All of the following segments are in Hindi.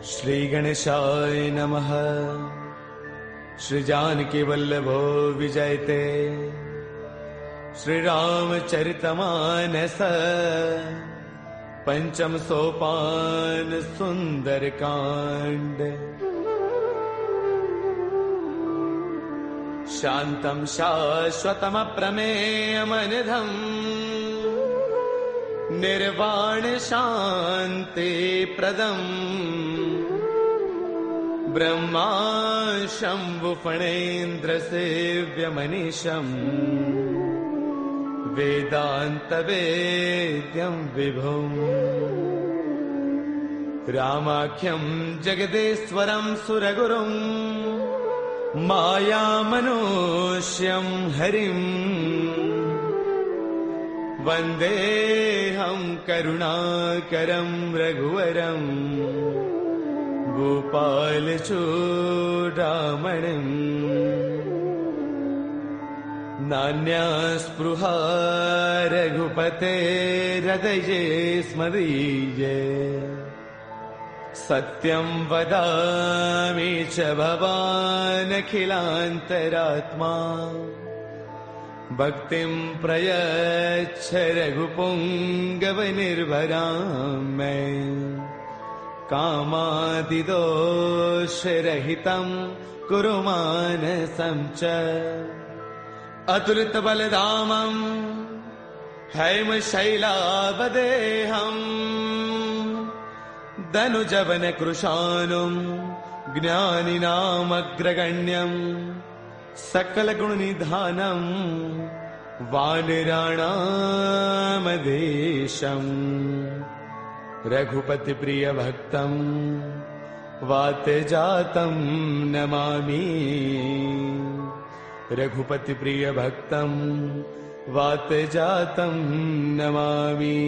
श्री गणेशाय नमः। श्री जानकी वल्लभो विजयते। श्री रामचरितमानस पंचम सोपान सुंदर कांड। शांतं शाश्वतमप्रमेयमनिधम् निर्वाण शांति प्रदम् ब्रह्मा शंभु फणेन्द्र सेव्यमनीशम् वेदांत वेद्यं विभुम् रामाख्यं जगदेश्वरं सुरगुरुम् मायामनुष्यं हरिम् वन्देऽहं करुणाकरं रघुवरम् गोपालचूडामणिम्। नान्यास्पृहा रघुपतेर्हृदये स्मदीये। सत्यं वदामि च भवानखिलान्तरात्मा। भक्तिं प्रयच्छ रघुपुङ्गवनिर्भरां मे। कामादिदोषरहितं कुरु मानसं च। अतुलितबलधामं हैमशैलावदेहम् धनुजवनकृशानुं ज्ञानिनामग्रगण्यम् सकलगुणनिधानम् वानराणामधीशम्। रघुपतिप्रियभक्तम् वातजातं नमामि। रघुपतिप्रियभक्तम् वातजातं नमामि।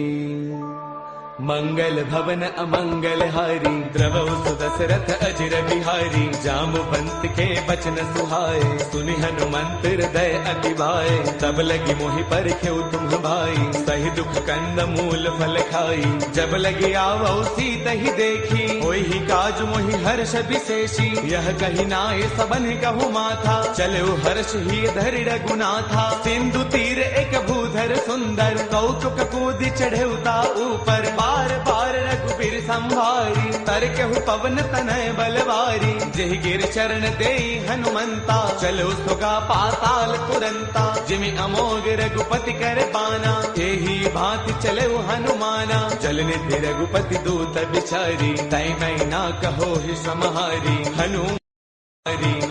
मंगल भवन अमंगल हारी द्रवौ सुदशरथ अजिर बिहारी। जामवंत के बचन सुहाए सुनि हनुमंत हृदय अति भाए। तब लगी मोहि परखेउ तुम भाई सही दुख कंद मूल फल खाई। जब लगी आवौ सीत ही देखी होई ही काज मोहि हर्ष विशेषी। यह कही नाय सबन कहु माथा चलो हर्ष ही धरि रघुनाथा। सिंधु तीर एक भूधर सुंदर कौतुक कूदि चढ़ेउता ऊपर। बार बार रघुबीर संभारी तरकहु पवन तनय बलवारी। जेहि गिर चरण देई हनुमंता चलो सुगा पाताल तुरंता। जिमि अमोघ रघुपति कर बाना एही भांति चले हनुमाना। जल निधि रघुपति दूत बिचारी तै मैं ना कहो ही समहारी।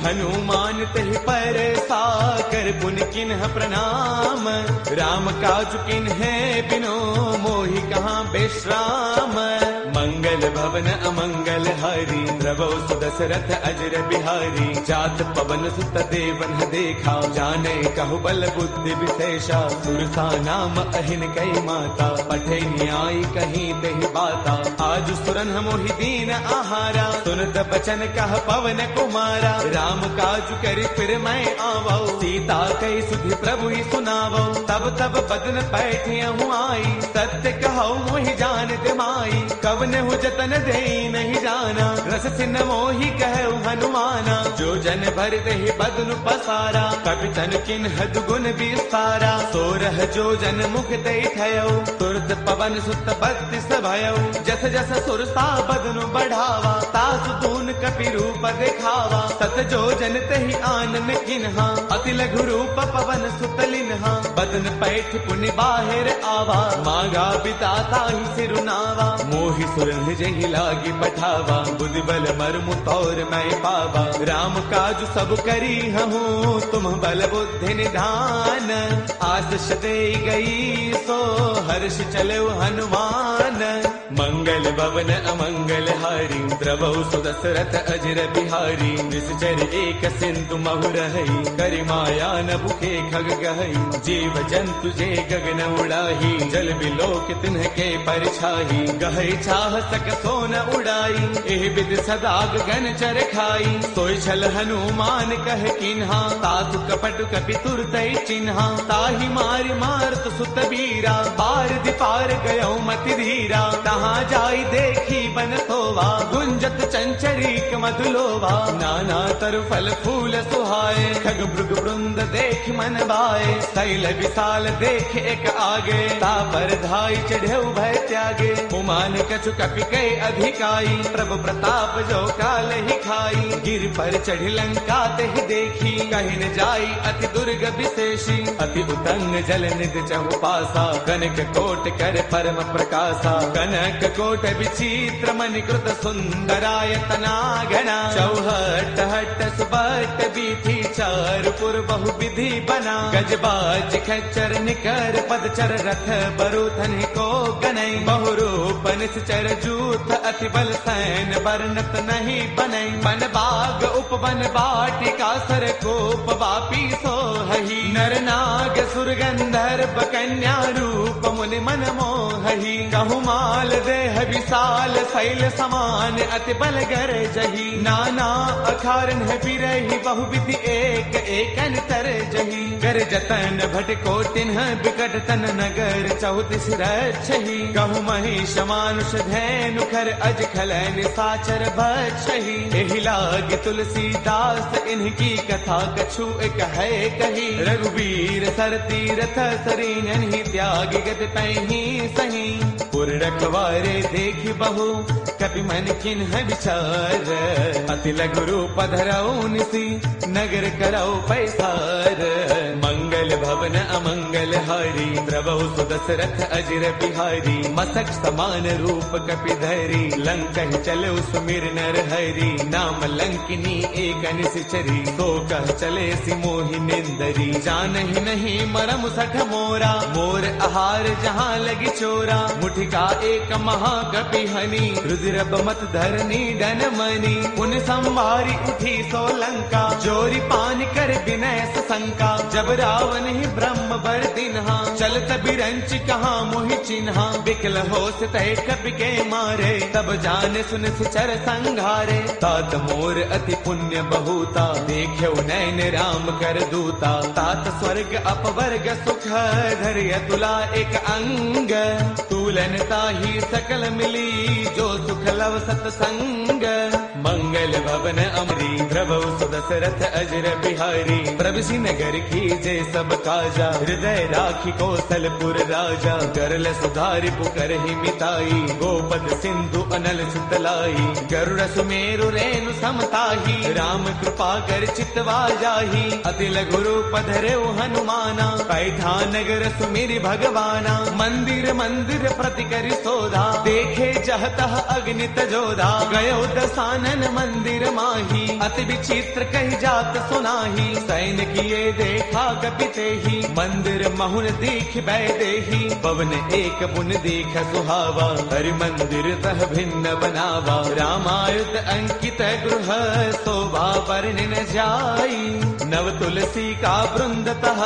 हनुमान तहि पर साकर पुन किन्ह प्रणाम। राम काज किन्हे बिनो मोहि कहाँ बेश्राम। मंगल भवन अमंगल हारी द्रवौ सुदशरथ अजर बिहारी। जात पवन सुत देवन देखा जाने कहु बल बुद्धि विशेषा। सुरसा नाम अहिन कई माता पठे न्याय कहीं तेहि बाता। आज सुरन मोहि दीन आहारा सुनत बचन कह पवन कुमारा। राम काज करि फिर मैं आवौ सीता कई सुधि प्रभु ही सुनावौ। तब तब बदन पैठियहु आई सत्य कहौ मोहि जानत माई। कवने हु जतन देई नहीं जाना रस सिन मोहि कहु हनुमाना। जो जन भर देहि बदनु पसारा कपितन किन्ह दुगुन विस्तारा। सोरह जो जन मुख देई थयौ तुरत पवन सुत बत्तीस भयौ। जस जस सुरसा बदनु बढ़ावा तासु तून कपि रूप देखावा। सत जो जन तहि आनन किन्हा अति लघु रूप पवन सुत लिन्हा। बदन पैठ पुनि बाहिर आवा मागा बिताता ही सिरुनावा। मोहि सुरन जहि लागी पठावा बुद्धि बल मर्मु तौर मैं पावा। राम काज सब करी हूँ तुम बल बुद्धि निधान। आशीष दे गई सो हर्ष चलो हनुमान। मंगल भवन अमंगल हारी द्रवौ सुदशरथ अजर बिहारी। निश्चर एक सिंधु महु रही करि माया न भूखे खग गहई। जीव जंतु जे गगन उड़ाही जाही, जल बिलोक तिन्ह के परछाई, गहै चाह सक सोन उड़ाई, एह विद सदा गगन चर खाई, सोई छल हनुमान कह किन्हा, तासु कपट कपि तुरतै चिन्हा, ताहि मार मारत सुत बीरा, पार दिपार गयो मति धीरा, तहाँ जाई देखी बन सोवा, गुंजत चंचरीक मधुलोवा, नाना तरु फल फूल सुहाए, खग मृग वृंद देख मन बाए, शैल विशाल देख एक आगे, तापर धाई चढ़े भय त्यागे, उमान कछु कपि कै अधिकाई, प्रभु प्रताप जो काल ही खाई, गिर पर चढ़ी लंका ते ही देखी, कहीं न जाई अति दुर्ग विशेषी, अति उतंग जल निध चहु पासा, कनक कोट कर परम प्रकाशा, कनक कोट विचित्र मणि कृत सुंदरायतना घना, चौहट हट सुबट बीथी चारपुर बहु विधि बना, गजबाज खच्चर निकर पदचर रथ बरुथन को गनई, बहुरूप निश्चर जूथ अति बल सैन बरनत नहीं बनई, बन बाग उपवन बाटिका सर कोप वापी सोहही, नर नाग सुर गंधर्व कन्या रूप मुनि मन मोहही, कहु माल देह विशाल शैल समान अति बल गर जही, नाना अखारन है बिरही बहुविधि एक एकन तर जही, कर जतन भट को तिन्ह बिकट तन नगर चौतीस रक्षही, कहु महिष मानुष धैनु खर अज खल निशाचर भक्षही, एहि लाग तुलसीदास इनकी कथा कछु एक है कही, रघुवीर सर तीरथ सरीन ही त्याग गत पैही सही, पुर रखवारे देखी बहु कपि मन किन्ह विचार, अति लघु रूप धरऊ निसी नगर करऊ पैसार, मंगल भवन अमंगल हारी, द्रवहु सुदशरथ अजिर बिहारी, मसक समान रूप कपि धरी, लंक चले सुमिर नर हरि, नाम लंकिनी एक निश्चरी, तो कह चले सि मोहि निंदरी, जानहि नहीं मरम सठ मोरा, मोर आहार जहाँ लगी चोरा, मुठिका एक महाकपि हनी, रुद्र मत धरनी डन मनी, उन संवारी उठी सो लंका, जोरी पान कर विनय शंका, जब रावण ही ब्रह्म बर दिन्हा, चलत बिरंच कहाँ मोहि चिन्हा, बिकल होश तय कपि के मारे, तब जाने सुन सुचर संघारे, तात मोर अति पुण्य बहुता, देख्यो नैन राम कर दूता, तात स्वर्ग अपवर्ग सुख धैर्य तुला एक अंग, तूलन ताही सकल मिली, जो सुख लव सतसंग, मंगल भवन अमरी, द्रवहु सुदशरथ अजर बिहारी, प्रभुसी नगर कीजे सब काजा, हृदय राखी कौशलपुर राजा, गरल सुधारि पुकर ही मिताई, गोपद सिंधु अनल सुतलाई, गरुड़ सुमेरु रेणु समताही, राम कृपा कर चितवा जाही, अति लघु रूप धरेउ हनुमाना, पैठा नगर सुमिरि भगवाना, मंदिर मंदिर प्रति करि सोधा, देखे जहतः अग्नित जोधा, गयो दसानन मंदिर माही, अति विचित्र कही जात सुनाही, सैन किए देखा कपिते ही, मंदिर महुन दीख बैदेही, पवन एक बुन दीख सुहावा, हरि मंदिर तह भिन्न बनावा, रामायुध अंकित गृह शोभा वर्णि न जाई, नव तुलसी का वृंद तह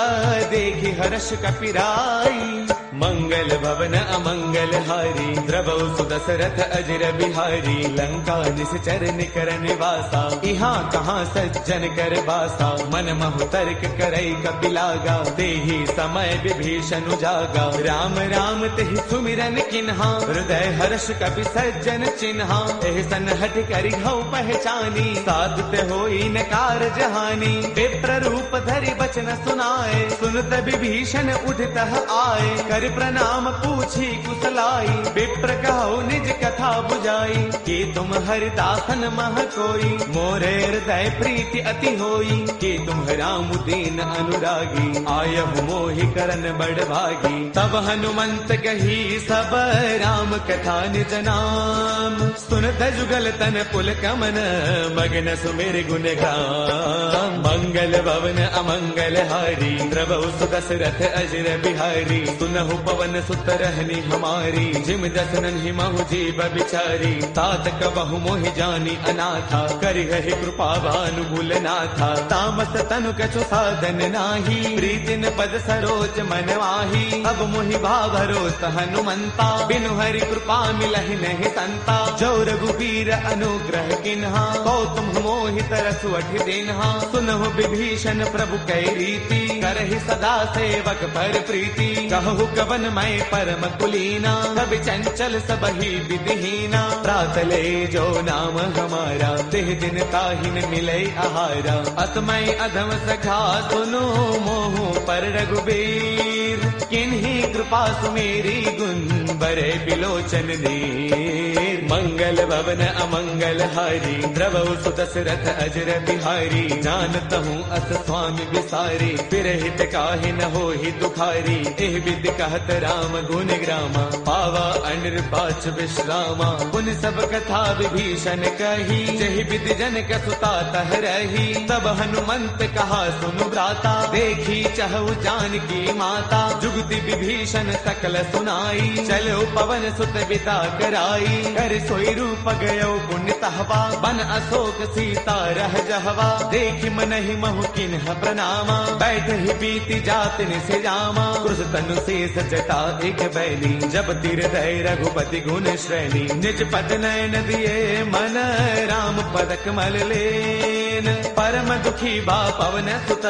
देखी हर्ष कपिराई, मंगल भवन अमंगल हारी, द्रवहु सुदशरथ अजिर बिहारी, लंका निश्चर निकर निवासा, इहाँ कहाँ सज्जन कर बासा, मन महु तर्क करई कपिलागा, तेहि समय विभीषण जागा, राम राम तेहि सुमिरन किन्हा, हृदय हर्ष कपि सज्जन चिन्हा, एहसन हट करि हऊ पहचानी, साधुत होई न कारज हानि, विप्र रूप धरि बचन सुनाए, सुनत विभीषण उठतः आए, कर प्रणाम पूछी कुशलाई, विप्र कहो निज कथा बुझाई, कि तुम हरिदासन मह कोई, मोरे हृदय प्रीति अति होई, कि तुम राम दीन अनुरागी, आयहु मोहि करन बड़ भागी, तब हनुमंत कही सब राम कथा निज नाम, सुनत जुगल तन पुल कमन, मगन सुमिर गुण गाम, मंगल भवन अमंगल हारी, द्रवहु सुदशरथ अजिर बिहारी, सुनहु पवन सुत रहनी हमारी, जिम दसनन ही महु जीव बिचारी। तात कबहु मोहि जानी अनाथा, करि हहि कृपा भानुगुल नाथा। तामस तनु कछु साधन नाही, प्रीतिन पद सरोज मन वाही। अब मोहि भावरोत हनुमंता, बिनु हरि कृपा मिलहि नहीं संता। जो रघुबीर अनुग्रह किन्हा, को तुम मोहि तरसु अठि दिन्हा। सुनहु विभीषण प्रभु कै रीति, करहि सदा सेवक पर प्रीति। कहु कवन मैं परम कुलीना, कवि चंचल सबहि विधिहीना। प्रात ले जो नाम हमारा, तिह दिन ताहिन मिलै आहारा। अत मैं अधम सखा सुनो, मोहु पर रघुबीर। किन्ही कृपा सुमेरी, गुण बरे बिलोचन नीर। मंगल भवन अमंगल हारी, द्रवहु सुत दशरथ अजर बिहारी। जानत हूँ अस स्वामी विसारी, फिरहित काहि न होहि दुखारी। एह विधि कहत राम गुण ग्रामा, पावा अनिर्बाच विश्रामा। पुन सब कथा विभीषण कही, जहि विधि जनक सुता तह रही। तब हनुमंत कहा सुनु भ्राता, देखी चहु जानकी माता। जुगति विभीषण सकल सुनाई, चलो पवन सुत बिता कराई। कर सोई रूप गयो पुण्य तहवा, बन अशोक सीता रह जहवा। देखि मनहि महु किन्ह प्रणामा, बैठ ही बीती जात निसे जामा। क्रुश तनु शेष जटा एक बैली, जब तिर दय रघुपति गुण श्रेणी। निज पद नयन दिए मन, राम पद कमल लेन। परम दुखी बा पवन सुत,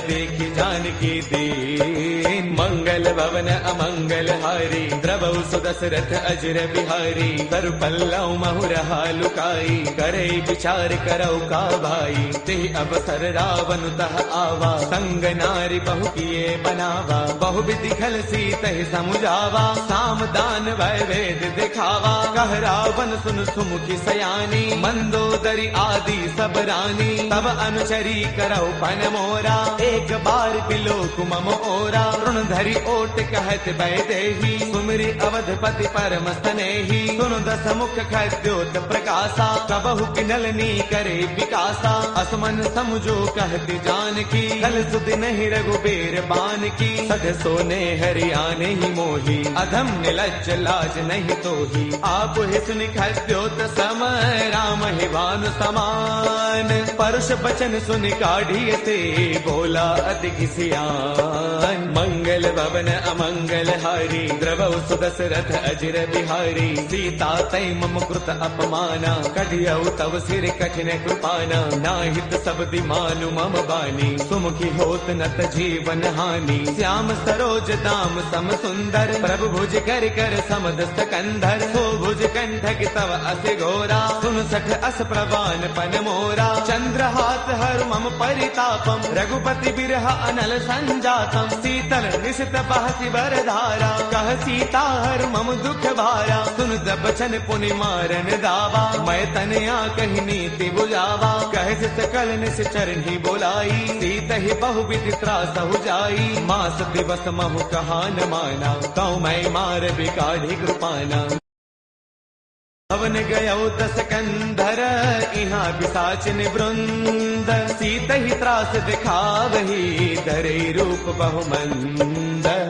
देखि जानकी दीन। मंगल भवन अमंगल हारी, द्रवहु सुदशरथ अजर बिहारी। तरु पल्लव महु रहा लुकाई, करे विचार करौ का भाई। तेहि अवसर रावण तह आवा, संग नारी बहु किए बनावा। बहु विधि खल सीतहि समुझावा, साम दान वै वेद दिखावा। कह रावण सुन सुमुखी सयानी, मंदोदरी आदि सब रानी। तब अनुचरी करौ पन मोरा, एक बार बिलोक मम ओरा। ऋण धरि ओट कहत वैदेही, सुमिरि अवधपति परम स्नेही। सुनु दस मुख खद्योत प्रकाशा, कबहु किनलनी करे विकासा। असमन समझो कहती जानकी, कल सुध नहीं रघुबीर बान की। सध सोने हरियाने ही मोही, अधम निलज्ज लाज नहीं तोही। आप ही सुनि खद्योत सम, राम ही भानु समान। परुष बचन सुनि काढ़िए से, बोला अति किसियान। मंगल भवन अमंगल हारी, द्रवहु सुदशरथ अजर बिहारी। सीता तै मम कृत अपमाना, कढ़ियौ तव सिर कठिन कृपाना। नाहित शब्दि मानु मम बानी, सुमुखी होत नत जीवन हानि। श्याम सरोज दाम सम सुंदर, प्रभु भुज कर कर समद सकंधर। सो भुज कंठक तव अस घोरा, सुन सठ अस प्रवान पन मोरा। चंद्रहास हर मम परितापम, रघुपति बिरह अनल संजातम। शीतल निशित बहसि बर धारा, कह सीता हर मम दुख भारा। सुन दबचन पुनि मारन दावा, मैं तनया कही नीति बुझावा। कह सकल निश्चर ही बोलाई, सीत ही बहु विधि त्रासहु जाई। मास दिवस महु कहा न माना, कौ मैं मार बिकाढ़ी कृपाना। भवन गयो दस कंधर, इहाँ पिशाचिन वृंद। सीत ही त्रास दिखावही, धरे रूप बहुमंद।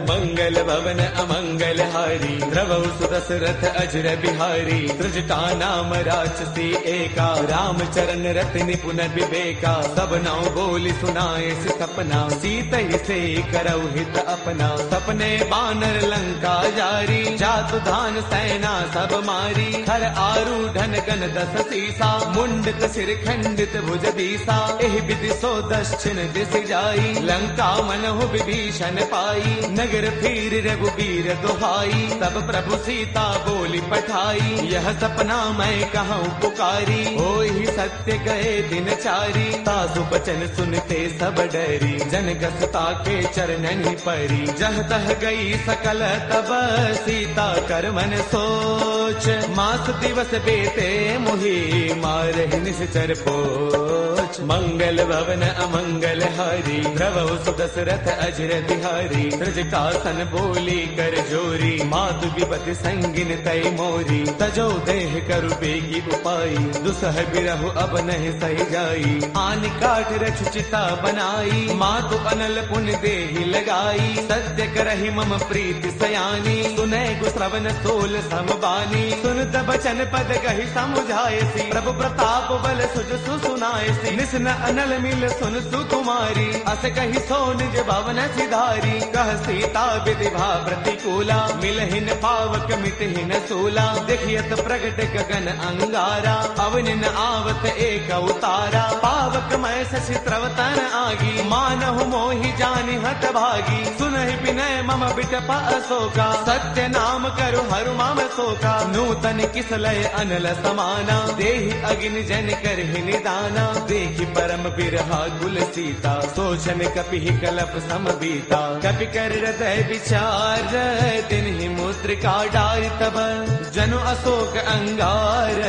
मंगल भवन अमंगल हारी, द्रवहु सुदशरथ अजर बिहारी। त्रिजटा नाम राक्षसी एका, राम चरण रति निपुण विवेका। सब नाउ बोली सुनाए सपना, सीत ही से करौ हित अपना। सपने बानर लंका जारी, जातु धान सेना सब मारी। हर आरूढ़न गन दस सीसा, मुंडक सिर खंडित भुज दीसा। एहि विधि सो दक्षिण दिस जाई, लंका मनहु विभीषण पाई। नगर फिर रघुबीर दुहाई, तब प्रभु सीता बोली पठाई। यह सपना मैं कहूँ पुकारी, होई सत्य गए दिन चारी। तासु बचन सुनते सब डरी, जनक सुता के चरणन ही परी। जह तह गई सकल तब, सीता कर मन सोच। मास दिवस बेते मुहि, मारहि निश्चर पोच। वच मंगल भवन अमंगल हारी द्रवहु सुदशरथ अजर बिहारी त्रिजटासन बोली कर जोरी मातु विपति संगिन तय मोरी तजो देह करु बेगी उपाई दुसह बिरहु अब नहीं सही जाई आन काठ रच चिता बनाई मातु अनल पुन देहि लगाई सत्य करहि मम प्रीति सयानी सुनै गुश्रवण सोल समबानी सुनत बचन पद कहि समुझायसी प्रभु प्रताप बल सुज सुनायसी निसन अनल मिल सुन सुकुमारी अस कहि सो निज भवन सिधारी कह सीता विधि भा प्रतिकूला मिलहिन पावक मितहिन सूला देखियत प्रगट गगन अंगारा अवनिन आवत एक उतारा पावक मय शशि त्रवतन आगी मानहु मोहि जानि हत भागी सुनहि विनय मम बिटपा अशोका सत्य नाम करु हरु मम शोका नूतन किसलय अनल समाना देहि अगिन जन करहि निदाना देखि परम बिरहा कुल सीता सोचन कपि कलप समबीता कपि कर हृदय विचार दिन ही मुद्रिका डारि तब जनु अशोक अंगार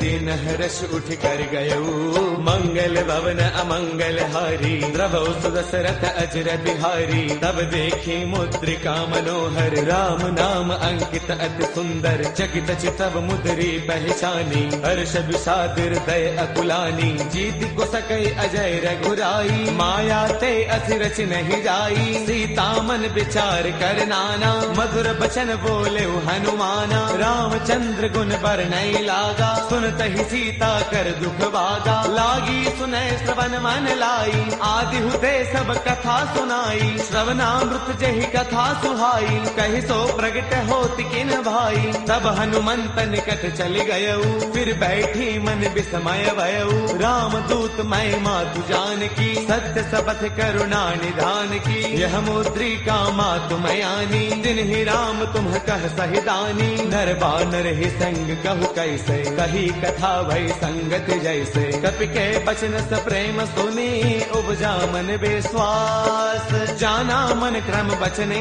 दिन हर्ष उठ कर गयऊ मंगल भवन अमंगल हारी द्रवहु सुदशरथ अजर बिहारी तब देखी मुद्रिका मनोहर राम नाम अंकित अति सुंदर चकित चितव मुद्री पहचानी हर्ष विषाद हृदय अकुलानी जीत को सकई अजय रघुराई माया ते असिरच नहीं जाई सीता मन विचार कर नाना मधुर बचन बोले हनुमाना रामचंद्र गुण बरनई लागा सुनत ही सीता कर दुख भागा लागी सुनय श्रवण मन लाई आदि हुते सब कथा सुनाई श्रवणामृत जहि कथा सुहाई कहि सो प्रगट होति किन भाई तब हनुमंत निकट चली गयऊ फिर बैठी मन विस्मय भयऊ राम दूत मैं मातु जान की सत्य सबथ करुणा निधान की यह मुद्रिका मातु मयानी दिन ही राम तुम कह सहिदानी नर बानर ही संग कहु कैसे कही कथा भई संगत जैसे कपि के बचन स प्रेम सुनी उपजा मन विश्वास जाना मन क्रम बचने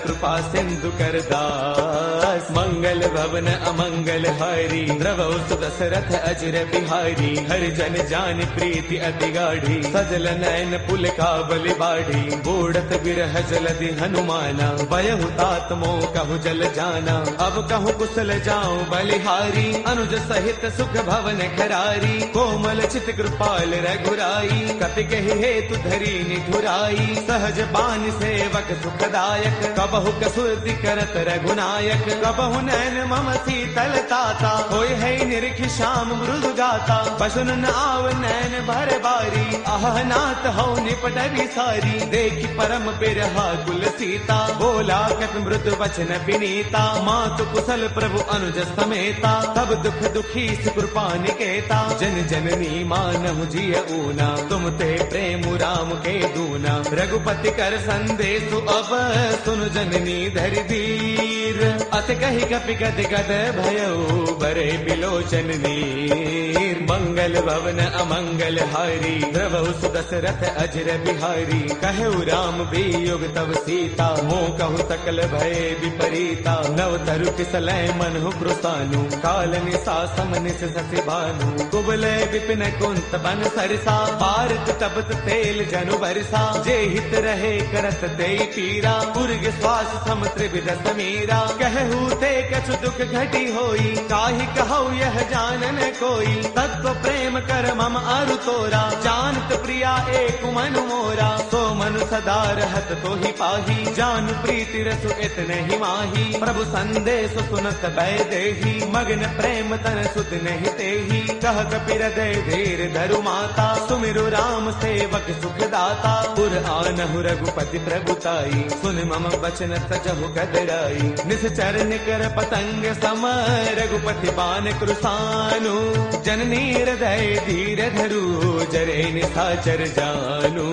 कृपा सिंधु कर दास मंगल भवन अमंगल हारी द्रवहु सुदशरथ अजर बिहारी हरि जन जान प्रीति अति गाढ़ी सजल नयन पुल का बलि बाढ़ी बूढ़त बिरह जलधि हनुमाना भयहु तात मोह कहु जल जाना अब कहु कुशल जाऊं बलिहारी अनुज सहित सुख भवन खरारी कोमल चित कृपाल रघुराई कपि कहि हेतु धरी निठुराई सहज बान सेवक सुखदायक कबहु कसुरति करत रघुनायक कबहु नैन मम शीतल ताता होय है निरख श्याम मृदु गाता पशुन न आव नैन भर बारी आह नाथ हो निपट विसारी देखि परम बिरहा कुल सीता बोला कत मृदु वचन विनीता मातु कुशल प्रभु अनुज समेता तब दुख दुखी कृपा निकेता जन जननी मानहु जिय ऊना तुम ते प्रेम राम के दूना रघुपति कर संदेश अब सुन जननी धरि धीर अत कहि कपि गद गद भयऊ बरे बिलोचन नीर मंगल भवन अमंगल हारी द्रवहु सुदशरथ अजर बिहारी कहु राम वियोग तव सीता मोह कहु सकल भय विपरीता नव तरु किसलय मनहु कृसानु काल निसा समनिस ससि भानु कुबलय विपिन कुंत बन सरसा भारत तपत तेल जनु बरसा जे हित रहे करत ते पीरा पुरग श्वास सम त्रिविध समीरा कहु ते कछु दुख घटी होई काहि कहु यह जानन कोई तत्व प्रेम कर मम अरु तोरा जानत प्रिया एक मनु मोरा सो मनु सदा रहत तो ही पाही जान प्रीति रसु इतने ही माही प्रभु संदेश सुनत भय देही मगन प्रेम तन सुध नहीं तेही कह कपि हृदय धीर धरु माता सुमिरु राम सेवक सुख दाता पुर आनहु रघुपति प्रभुताई सुन मम वचन तजहु कदराई निश्चर निकर पतंग सम रघुपति बान कृसानु जननी हृदय धीर धरु जरे निशाचर जानु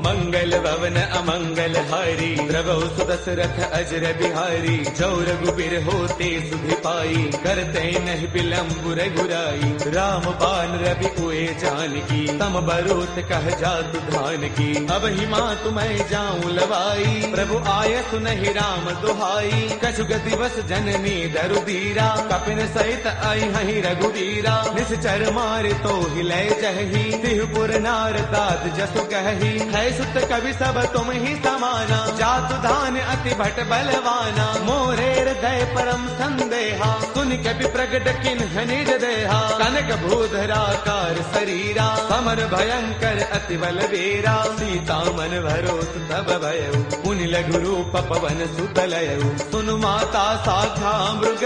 मंगल मंगल भवन अमंगल हारी, द्रवहु सुदशरथ अजर बिहारी। जो रघुबीर होते सुधि पाई, करते नहीं विलंब रघुराई। राम बाण रवि उए जानकी, तम बरूत कह जातु धान की। अब ही मातु मैं जाऊं लवाई, प्रभु आय सुनहि राम दुहाई। कछुग दिवस जननी दरुदीरा, कपिन सहित आई हहि रघुवीरा। निश्चर मारे तो हिले जही, तिहुपुर नार दात जसु कही। है सुत कवि सब तुम ही समाना, जातु धान अति भट बलवाना। मोरे हृदय परम संदेहा, सुन कवि प्रगट किन्ह निज देहा। कनक भूधराकार शरीरा, समर भयंकर अति बलवीरा। सीता मन भरोस तब भयउ, पुनि लघु रूप पवन सुत लयउ। सुनु माता साखा मृग,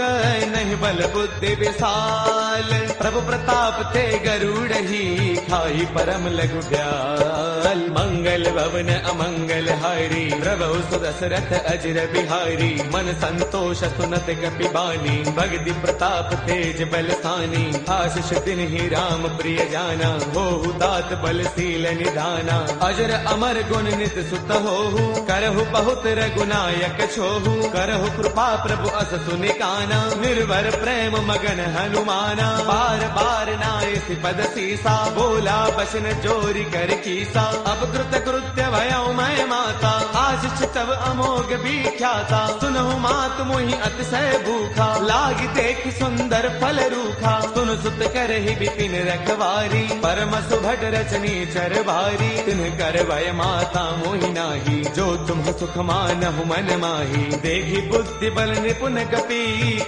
नहीं बल बुद्धि विशाल। प्रभु प्रताप ते गरुड़ही, खाई परम लघु ब्याल। मंगल भवन अमंगल हारी, प्रभु सुदशरथ अजर बिहारी। मन संतोष सुनत कपि बानी, भगति प्रताप तेज बलसानी। आशीष दिन ही राम प्रिय जाना, होहु दात बलशील निधाना। अजर अमर गुण नित सुत होहु, करहु बहुत रघुनायक छोहु। करहु कृपा प्रभु अस सुनि काना, निर्भर प्रेम मगन हनुमाना। बार बार नाय पद सीसा, बोला बसन जोरी कर कीसा। अब कृत कृत्य भयउ मैं माता, आशीष तब अमोघ विख्याता। सुनहु मात मोहि अतिशय भूखा, लागी देख सुंदर फल रूखा। सुन सुत करहि विपिन रखवारी, परम सुभट रचनी चर भारी। तिन्ह कर भय माता मोहि नाही, जो तुम सुख मानहु मन माही। देखी बुद्धि बल निपुण कपि,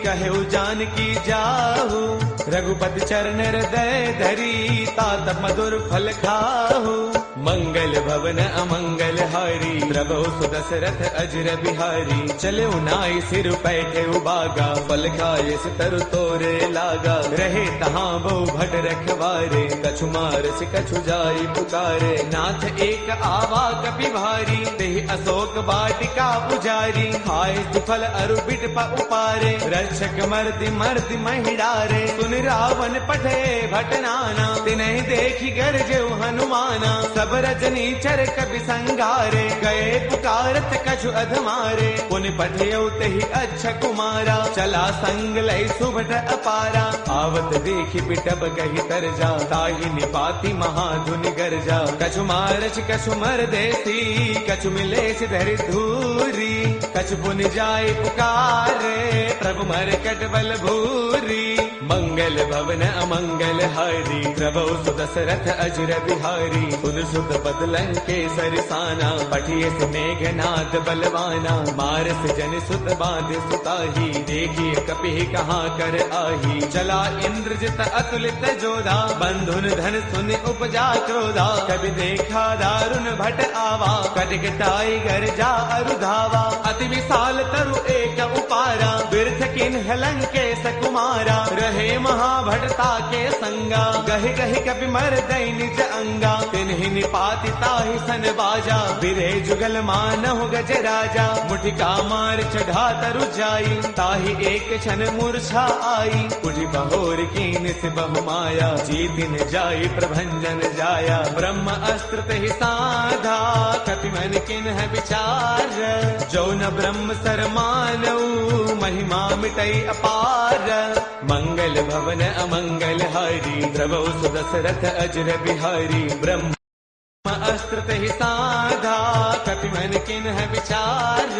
कहु जानकी जाहु। रघुपति चरण हृदय धरी, तात मधुर फल खाहु। मंगल भवन अमंगल हारी, प्रभु सुदशरथ अजर बिहारी। चले नाई सिर पैठे उबागा, फल खाए से तरु तोरे लागा। रहे तहाँ बहु भट रखवारे, कछु मार से कछु जाई पुकारे। नाथ एक आवा कपि भारी, तेहि अशोक वाटिका पुजारी। खाए सुफल अरु बिट उपारे, रक्षक मर्दि मर्दि महिडारे। सुन रावण पठे भट नाना, तिन्हि देखी गरजेउ हनुमाना। सब रजनी चर कपि संगारे, गए पुकारत कछु अधमारे। पुनि पठयउ तेहि अच्छा कुमारा, चला संग लय सुभट अपारा। आवत देखि बिटब कहि तरजा, ताहि निपाति महाधुनि गरजा। कछु मारच कछु मर देसी, कछु मिलेस धरि धूरी। कछु पुनि जाय पुकारे, प्रभु मरकट बल भूरी। मंगल भवन अमंगल हारी, प्रभु सुदशरथ अजर बिहारी। सुन सुत पद लंकेसर साना, पठिए से मेघनाद बलवाना। मारस जन सुत बांध सुताही, देखिए कपि कहाँ कर आही। चला इंद्रजित अतुलित जोधा, बंधुन धन सुन उपजा क्रोधा। कभी देखा दारुण भट आवा, कटकटाई घर जा अरुधावा। अति विशाल तरु एक उपारा, बिरथ किन्ह लंकेश कुमारा। रहे महाभटता के संगा, गहि गहि कपि मर दई निज अंगा। तिन्हि निपाति ताहि सन बाजा, बिरे जुगल मानहु गज राजा। मुठिका मार चढ़ा तरु जाई, ताहि एक क्षण मूर्छा आई। उठि बहोर कीन से बहु माया, जीतिन जाई प्रभंजन जाया। ब्रह्म अस्त्र तेहि साधा, कपि मन किन्ह विचार। जो न ब्रह्म सर मानऊ, महिमा मिटई अपार। मंगल भवन अमंगल हारी, द्रवौ सुदशरथ अजर बिहारी। ब्रह्म अस्त्र तेहि साधा, कपि मन किन्ह विचार।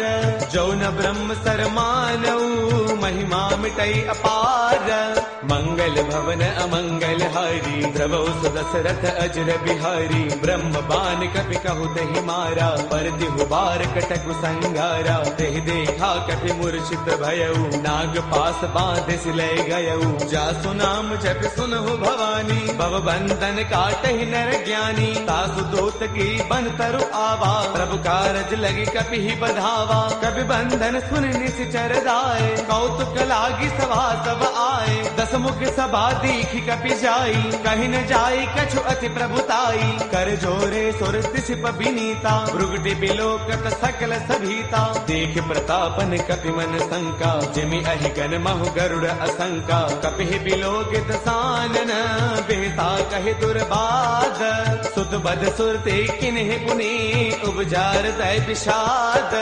जो न ब्रह्म सर मानऊ, महिमा मिटई अपार। मंगल भवन अमंगल हारी, द्रवौ सुदशरथ अजर बिहारी। ब्रह्म बान कपि कहु तेहि मारा, पर तिहु बार कटकु संगारा। तेहि देखा कपि मूर्छित भयउ, नाग पास बांध सिलय गयउ। जासु नाम जप सुनहु भवानी, भव बंधन काटहि नर ज्ञानी। तासु दूत की बन तरु आवा, प्रभु कारज लगी कपि ही बधावा। कपि बंधन सुन निश्चर दाए, कौतुक लागी सभा सब आए। दस मुख सभा दीखि कपि जाई, कहीं न जाई कछु अति प्रभुताई। कर जोरे सुर तिसिप विनीता, भृगुटि बिलोकत सकल सभीता। देख प्रतापन कपि मन शंका, जिमि अहि गन महु गरुड़ असंका। कपि बिलोकित सानन बेहता कहे दुर्बाद सुत बद सुरते किन्ह पुनि उपजार तय विषाद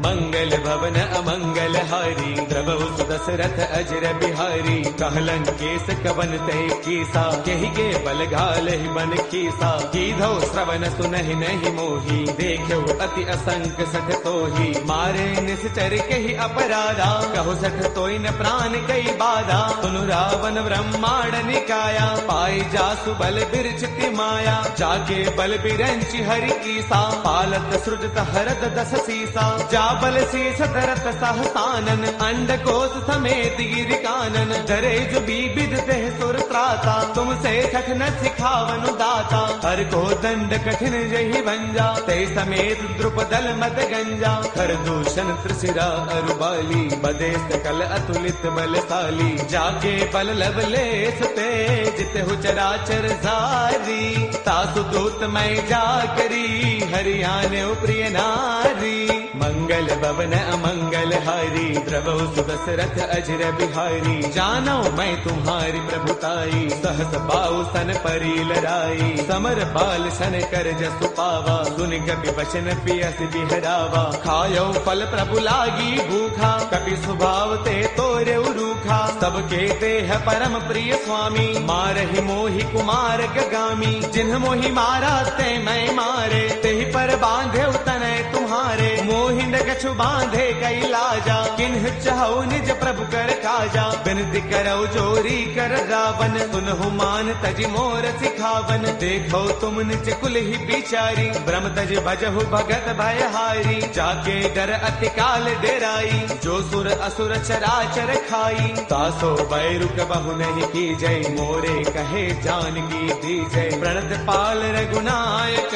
मंगल भवन अमंगल हारी द्रवहु सुदशरथ अजर बिहारी कहलन केस कवन तय कीसा कहि के बल घालहि बन कीसा कीधौ श्रवण सुनहि नहीं मोही देखो अति असंक सठ तोही मारे निश्चर कहि अपराधा कहो सठ तोय न प्राण कई बाधा सुनु रावण ब्रह्मांड निकाया पाई जासु बल बिरचिति माया जाके बल बिरंचि हरि ईसा पालत सृजत हरद दस सीसा जा बल शीस धरत सहसानन अंड कोश समेत गिर कानन धरे जो बीबिद देह सुर त्राता तुमसे सठ न सिखावनु दाता हर को दंड कठिन जहि भंजा ते समेत द्रुपदल मद गंजा खर दूषण त्रिशिरा अरुबाली बदे सकल अतुलित बलशाली जाके बल लवलेस ते जित हु चराचर जारी तासु दूत मैं जा करी हरियाणे प्रिय नारी मंगल भवन अमंगल हारी द्रवहु सुदशरथ अजर बिहारी जानो मैं तुम्हारी प्रभुताई सहस बाहु सन परी लड़ाई समर बाल सन कर जसु पावा सुन कपि वचन पियस बिहरावा खायो फल प्रभु लागी भूखा कपि स्वभाव ते तोरे रूखा सबके देह परम प्रिय स्वामी मारहि मोहि कुमार गगामी जिन्ह मोहि मारा ते मैं मारे तेहि पर बांधे तनय तुम्हारे मोहि न कछु बांधे कई लाजा किन्ह चाहु निज प्रभु कर काजा बिनती करो जोरी कर रावण सुनहु मान तज मोर सिखावन देखो तुम निज कुल ही बिचारी ब्रह्म तज भजहु भगत भयहारी जाके डर अति काल डेराई जो सुर असुर चराचर खाई तासो बैरुक बहु नहीं की जय मोरे कहे जानकी दी जय प्रणत पाल रघुनायक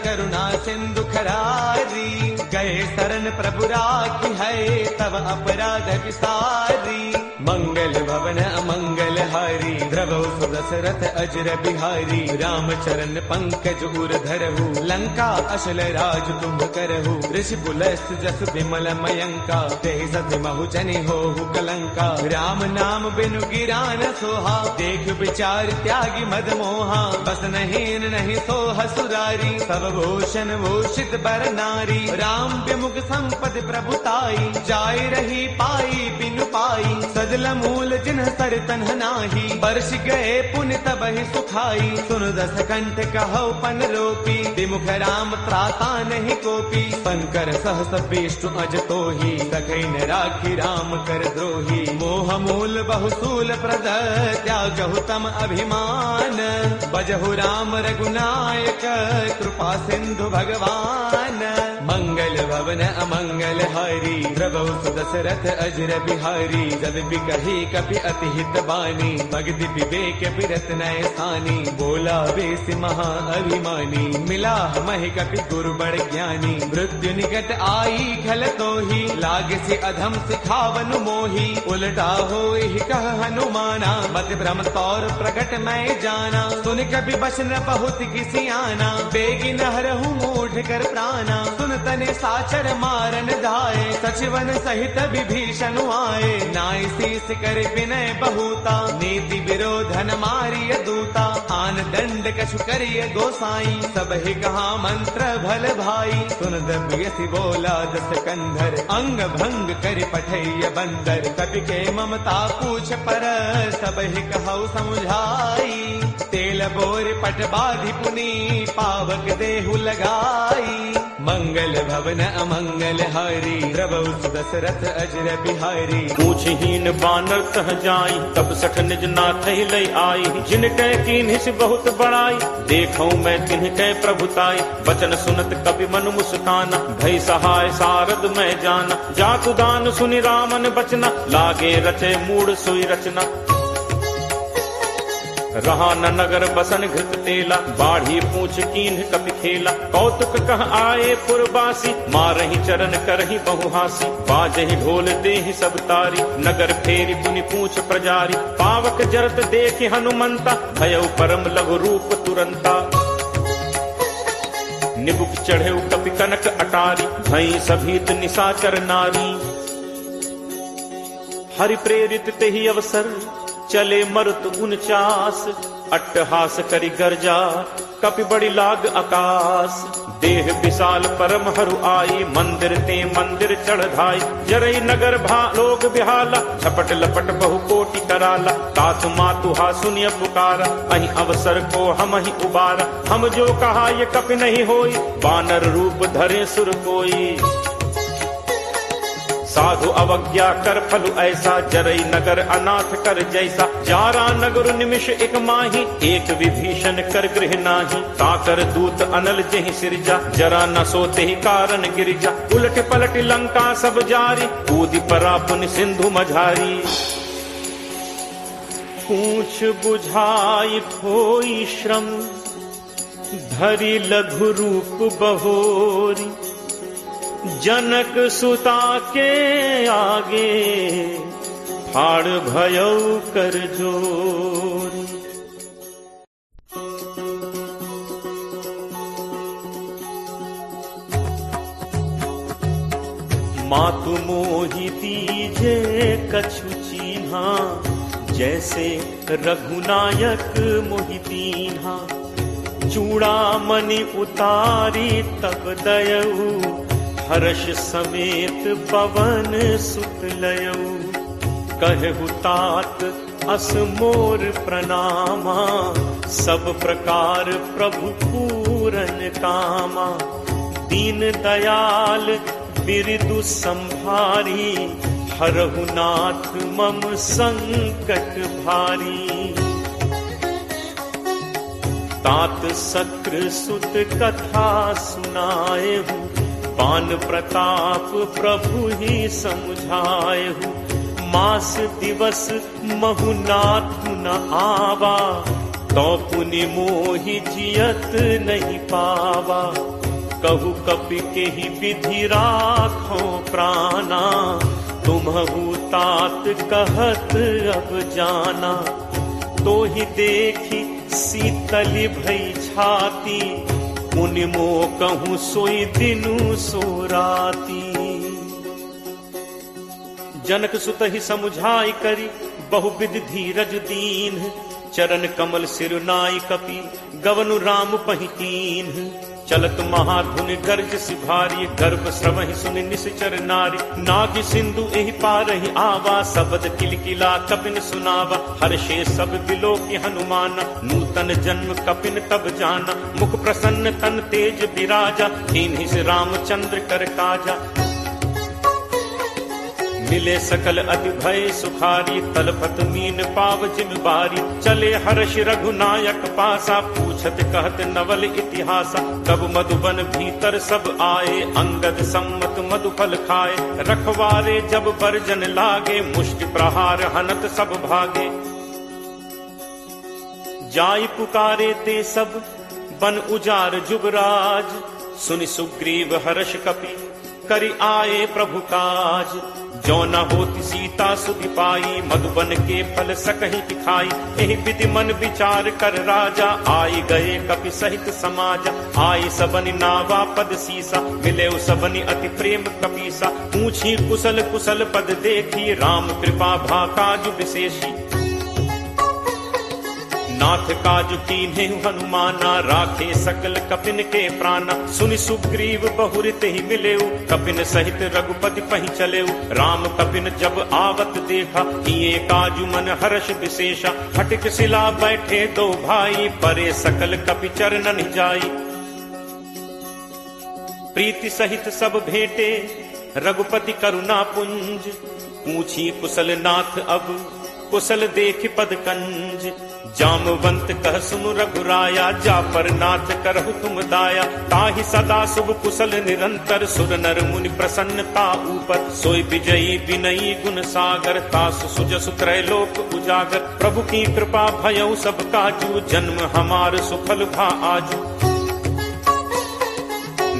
करुणा सिंधु खरारी गए शरण प्रभु राखी है तब अपराध विसारी मंगल भवन अमंगल हारी द्रवहु सुदशरथ अजर बिहारी राम चरण पंकज उर धरहु लंका अशल राज तुम करहु ऋषि पुलस्त जस विमल मयंका तेहि सति महु जनि होहु कलंका राम नाम बिनु गिरान सोहा देख विचार त्यागी मद मोहा बस नहीं नहीं सोह सुरारी सब भूषण भूषित बर नारी राम विमुख संपद प्रभुताई जाय रही पाई बिनु पाई सजल मूल जिन्ह सर तन्ह नाही बरस गए पुण्य तब ही सुखाई सुन दस कंठ कहो पन रोपी विमुख राम त्राता नहीं कोपी शंकर सहस विष्णु अज तो ही सखई न राखी राम कर द्रोही मोह मूल बहुसूल प्रद त्यागहु तम अभिमान बजहु राम रघुनायक कृपा सिंधु भगवान मंगल भवन अमंगल हारी द्रवहु सुदशरथ अजर बिहारी जब बिकही कपि अति हित बानी भगति विवेक बिरत नय सानी बोला बेस महा अभिमानी मिला महि कपि गुरु बड़ ज्ञानी मृत्यु निकट आई खल तो ही लाग से अधम सिखावनु मोही उलटा हो कह हनुमाना मत भ्रम तौर प्रकट मैं जाना सुन कभी बचन बहुत किसी आना बेगी नहरहु मूढ़ कर प्राणा सुन तने साचर मारन धाये सचिवन सहित विभीषण आए नाय शीस कर विनय बहुता नीति विरोधन मारिय दूता आन दंड कछु करिय गोसाई सब ही कहा मंत्र भल भाई सुन दबियसि बोला दस कंधर अंग भंग कर पठैय बंदर कपि के ममता पूछ पर सब ही कहु समुझाई तेल बोर पट बाधि पुनी पावक देहु लगाई मंगल भवन अमंगल हारी द्रवहु सुदशरथ अजर बिहारी पूछहीन बानर कह जाई तब सठ निज नाथ लय आई जिन कह कीन्हि से बहुत बड़ाई देखूं मैं तिन्ह कह प्रभुताई वचन सुनत कपि मनु मुस्काना भय सहाय सारद मैं जाना जातु दान सुनि रामन बचना लागे रचे मूड सोई रचना रहा न नगर बसन घृत तेला बाढ़ी पूछ कीन्ह कपि खेला कौतुक कह आए पुरबासी मारहि चरण करहि बहुहासी बाजहि ढोल देहि सब तारी नगर फेरी पुनि पूछ प्रजारी पावक जरत देखि हनुमंता भयउ परम लघु रूप तुरंता निबुक चढ़े कपि कनक अटारी भई सभीत निशाचर नारी हरि प्रेरित तेहि अवसर चले मरुत 49 अट्टहास करि गर्जा कपि बड़ी लाग आकाश देह विशाल परम हरु आई मंदिर ते मंदिर चढ़ाई जरई नगर लोग बिहाला छपट लपट बहु कोटि कराला तात मातु हा सुनिय पुकारा अहि अवसर को हम ही उबारा हम जो कहा ये कपि नहीं होई बानर रूप धरे सुर कोई साधु अवज्ञा कर फल ऐसा जरई नगर अनाथ कर जैसा जारा नगर निमिष एक माही एक विभीषण कर गृह नाही ताकर दूत अनल जहि सिरजा जरा न सोते ही कारण गिरिजा उलट पलट लंका सब जारी कूदि परा पुन सिंधु मझारी पूछ बुझाई खोई श्रम धरि लघु रूप बहोरी जनक सुता के आगे फाड़ भयौ कर जोरी। मातु मोहि दीजे कछु चीन्हा जैसे रघुनायक मोहि दीन्हा चूड़ामणि उतारी तब दयऊ हर्ष समेत पवन सुत लयऊ कहु तात अस मोर प्रणामा सब प्रकार प्रभु पूरन कामा दीन दयाल बिरदु संभारी हरहु नाथ मम संकट भारी तात सक्र सुत कथा सुनाए हूँ पान प्रताप प्रभु ही समझाए हूँ मास दिवस महुनाथ न आवा तो पुनि मोहि जियत नहीं पावा कहु कपि के ही विधि राखो प्राणा तुम्हु तात कहत अब जाना तो ही देखी शीतल भई छाती मुनि मो कहूँ सोई दिनु सो राती जनक सुत ही समुझाई करी बहुविध धीरज दीन चरण कमल सिरुनाई कपि गवनु राम पहितीन चलत महाधुनि गर्ज सिभारी गर्भ श्रवहि सुनि निश्चर नारी नाग सिंधु एहि पारहि आवा सबद किलकिला कपिन सुनावा हर्षे सब बिलो की हनुमान नूतन जन्म कपिन तब जाना मुख प्रसन्न तन तेज विराजा कीन्हि से रामचंद्र कर काजा मिले सकल अति भय सुखारी तलपत मीन पाव जिम बारी चले हर्ष रघुनायक पासा पूछत कहत नवल इतिहासा कब मधुबन भीतर सब आए अंगद सम्मत मधुफल खाए रखवारे जब बरजन लागे मुष्टि प्रहार हनत सब भागे जाई पुकारे ते सब बन उजार जुबराज सुनि सुग्रीव हर्ष कपि करि आए प्रभु काज जो न होती सीता सुधि पाई मधुबन के फल सकहि दिखाई एहि विधि मन विचार कर राजा आई गए कपि सहित समाज आई सबनि नावा पद सीसा मिले सबनि अति प्रेम कपीसा पूछी कुशल कुशल पद देखी राम कृपा भा काज विशेषी नाथ काज कीन्हे हनुमाना राखे सकल कपिन के प्राणा सुनि सुग्रीव बहुरित ही मिलेऊ कपिन सहित रघुपति पहि चलेऊ राम कपिन जब आवत देखा किए काजु मन हर्ष विशेषा हटिक शिला बैठे दो भाई परे सकल कपि चरणन जाई प्रीति सहित सब भेटे रघुपति करुणा पुंज पूछी कुशल नाथ अब कुशल देख पद कंज जामवंत कह सुनु रघुराया जा पर नाथ करहु तुम दाया ताहि सदा शुभ कुशल निरंतर सुर नर मुनि प्रसन्नता ऊपर सोई विजयी विनयी गुण सागर तासु सुजसु त्रैलोक उजागर प्रभु की कृपा भयउ सब काजू जन्म हमार सुफल भा आजू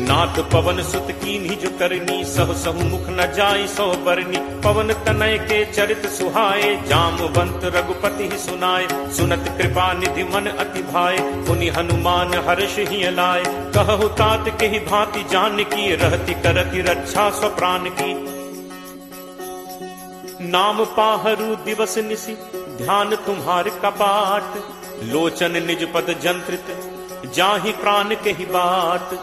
नाथ पवन सुत कीन्ही जो करनी सह सहु मुख न जाई सो बरनी पवन तनय के चरित सुहाए जामवंत रघुपति ही सुनाए सुनत कृपा निधि मन अति भाए पुनि हनुमान हर्ष ही लाए कहु तात के ही भांति जान की रहती करती रक्षा स्वप्राण की नाम पाहरू दिवस निसी ध्यान तुम्हार कपाट, लोचन निज पद जंत्रित, जाहि प्राण के ही बाट।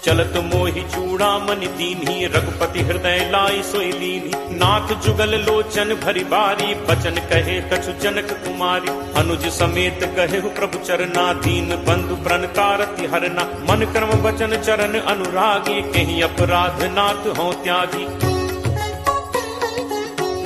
चलत मोहि चूड़ामणि दीन्ही, रघुपति हृदय लाई सोई लीन्ही। नाथ जुगल लोचन भरी बारी, बचन कहे कछु जनक कुमारी। अनुज समेत कहे प्रभु चरना, दीन बंधु प्रण कारति हरना। मन कर्म वचन चरण अनुरागी, कहीं अपराध नाथ हों त्यागी।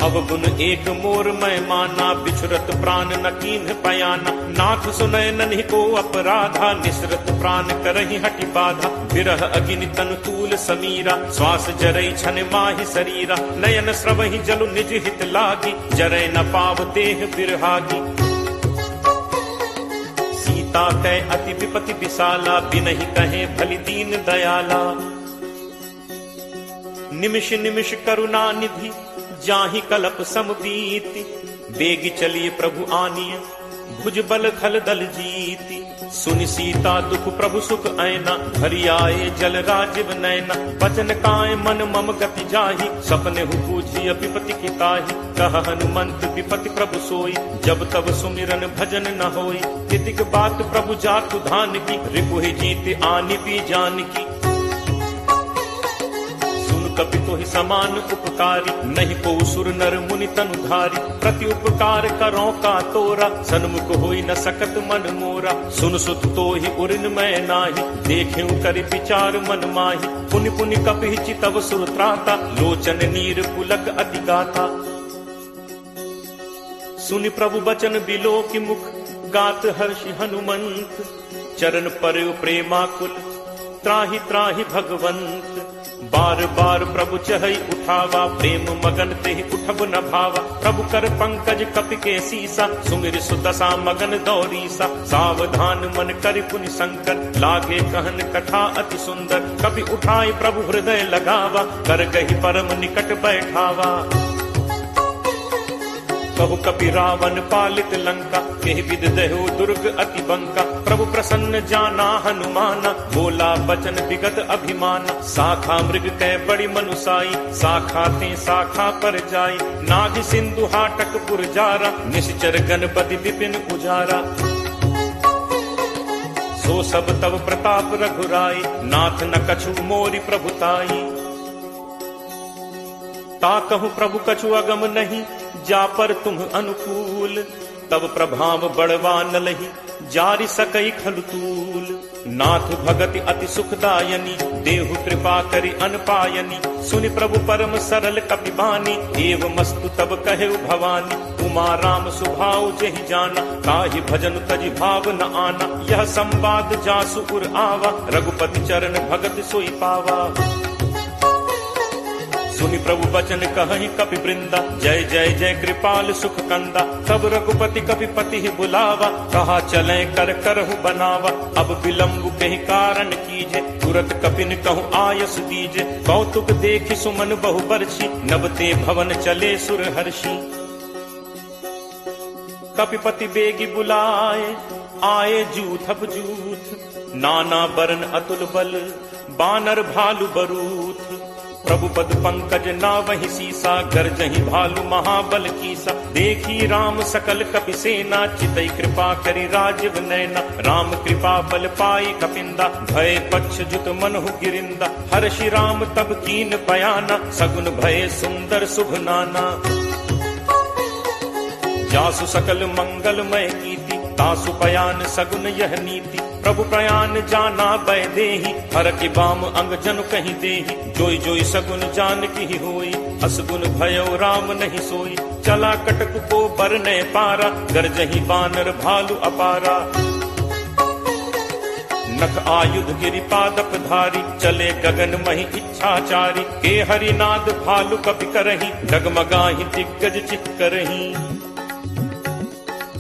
अवगुण एक मोर मैं माना, बिछुरत प्राण न कीन्ह पयाना। नाथ सुनय नन्हि को अपराधा, निसरत प्राण करहि हटि बाधा। विरह अग्नि तनु तूल समीरा, श्वास जरई छन माहि शरीरा। नयन स्रवहि जलु निज हित लागी, जरय न पाव देह बिरहागी। सीता कै अति विपति विशाला, बिनहि कहे भलि दीन दयाला। निमिष निमिष करुणा निधि, जाहि कलप समबीति। बेगी चलिए प्रभु आनिय, भुज बल खल दल जीति। सुनि सीता दुख प्रभु सुख ऐना, भरी आए जल राजीव नैना। बचन काय मन मम गति जाहि, सपने हु बूझिय विपति की ताहि। कह हनुमंत विपति प्रभु सोई, जब तब सुमिरन भजन न होई। तितिक बात प्रभु जातु धान की, रिपुहि जीत आनि भी जान की। कपि तोहि समान उपकारी, नहीं को सुर नर मुनि तनुधारी। प्रति उपकार करो का तोरा, सन्मुख होई न सकत मन मोरा। सुन सुत तोहि उरिन मैं नाही, देखें करि विचार मन माही। पुनि पुनि कपि चितव सुर त्राता, लोचन नीर पुलक अति गाथा। सुनि प्रभु बचन बिलो की मुख, गात हर्षि हनुमंत। चरण पर प्रेमाकुल, त्राहि त्राहि भगवंत। बार बार प्रभु चहई उठावा, प्रेम मगन तेहि उठब न भावा। प्रभु कर पंकज कपि के सीसा, सुमिर सुदशा मगन दौरीसा। सावधान मन करि पुनि संकर, लागे कहन कथा अति सुंदर। कपि उठाई प्रभु हृदय लगावा, कर गहि परम निकट बैठावा। कहु कपि रावण पालित लंका, केहि विद देहु दुर्ग अति बंका। प्रभु प्रसन्न जाना हनुमाना, बोला बचन विगत अभिमाना। शाखा मृग कै बड़ी मनुसाई, शाखा ते शाखा पर जाई। नाग सिंधु हाटक पुरजारा, निश्चर गणपति विपिन उजारा। सो सब तब प्रताप रघुराई, नाथ न कछु मोरि प्रभुताई। ता कहूँ प्रभु कछु अगम नहीं, जा पर तुम अनुकूल। तब प्रभाव बड़वा न लही, जारि सकई खलुतूल। नाथ भगति अति सुखदायनी, देहु कृपा करि अनपायनी। सुनि प्रभु परम सरल कपिबानी, एवमस्तु तब कहे भवानी। उमा राम सुभाव जहि जाना, ताहि भजन तजि भाव न आना। यह संवाद जासु उर आवा, रघुपति चरण भगत सोई पावा। सुनि प्रभु बचन कहहि कपि वृंदा, जय जय जय कृपाल सुख कंदा। तब रघुपति कपिपति ही बुलावा, कहा चले कर करहु बनावा। अब विलंब कहि कारण कीजे, तुरत कपिन कहूँ आयस दीजे। कौतुक देखि सुमन बहु बरछी, नबते भवन चले सुर हर्षि। कपिपति बेगी बुलाए, आए जूथब जूथ। नाना बरन अतुल बल, बानर भालु बरूथ। प्रभु पद पंकज नावहि सीसा, गर्जहि भालु महाबल कीसा। देखी राम सकल कपि सेना, चितई कृपा करि राजीव नैना। राम कृपा बल पाई कपिंदा, भय पक्ष जुत मनहु गिरिंदा। हर्षि राम तब कीन पयाना, सगुन भय सुंदर शुभ नाना। जासु सकल मंगलमय कीर्ति, तासु पयान सगुन यह नीति। प्रभु प्रयान जाना बै देहि, हर की बाम अंग जनु कहीं देहि। जोई जोई सगुन जान की होई, असगुन भयो राम नहीं सोई। चला कटक को बरने पारा, गरजहि बानर भालु अपारा। नख आयुध गिरि पादप धारी, चले गगन महि इच्छाचारी। के हरिनाद भालु कपि करहि, डगमगाहि दिग्गज चित्करहि।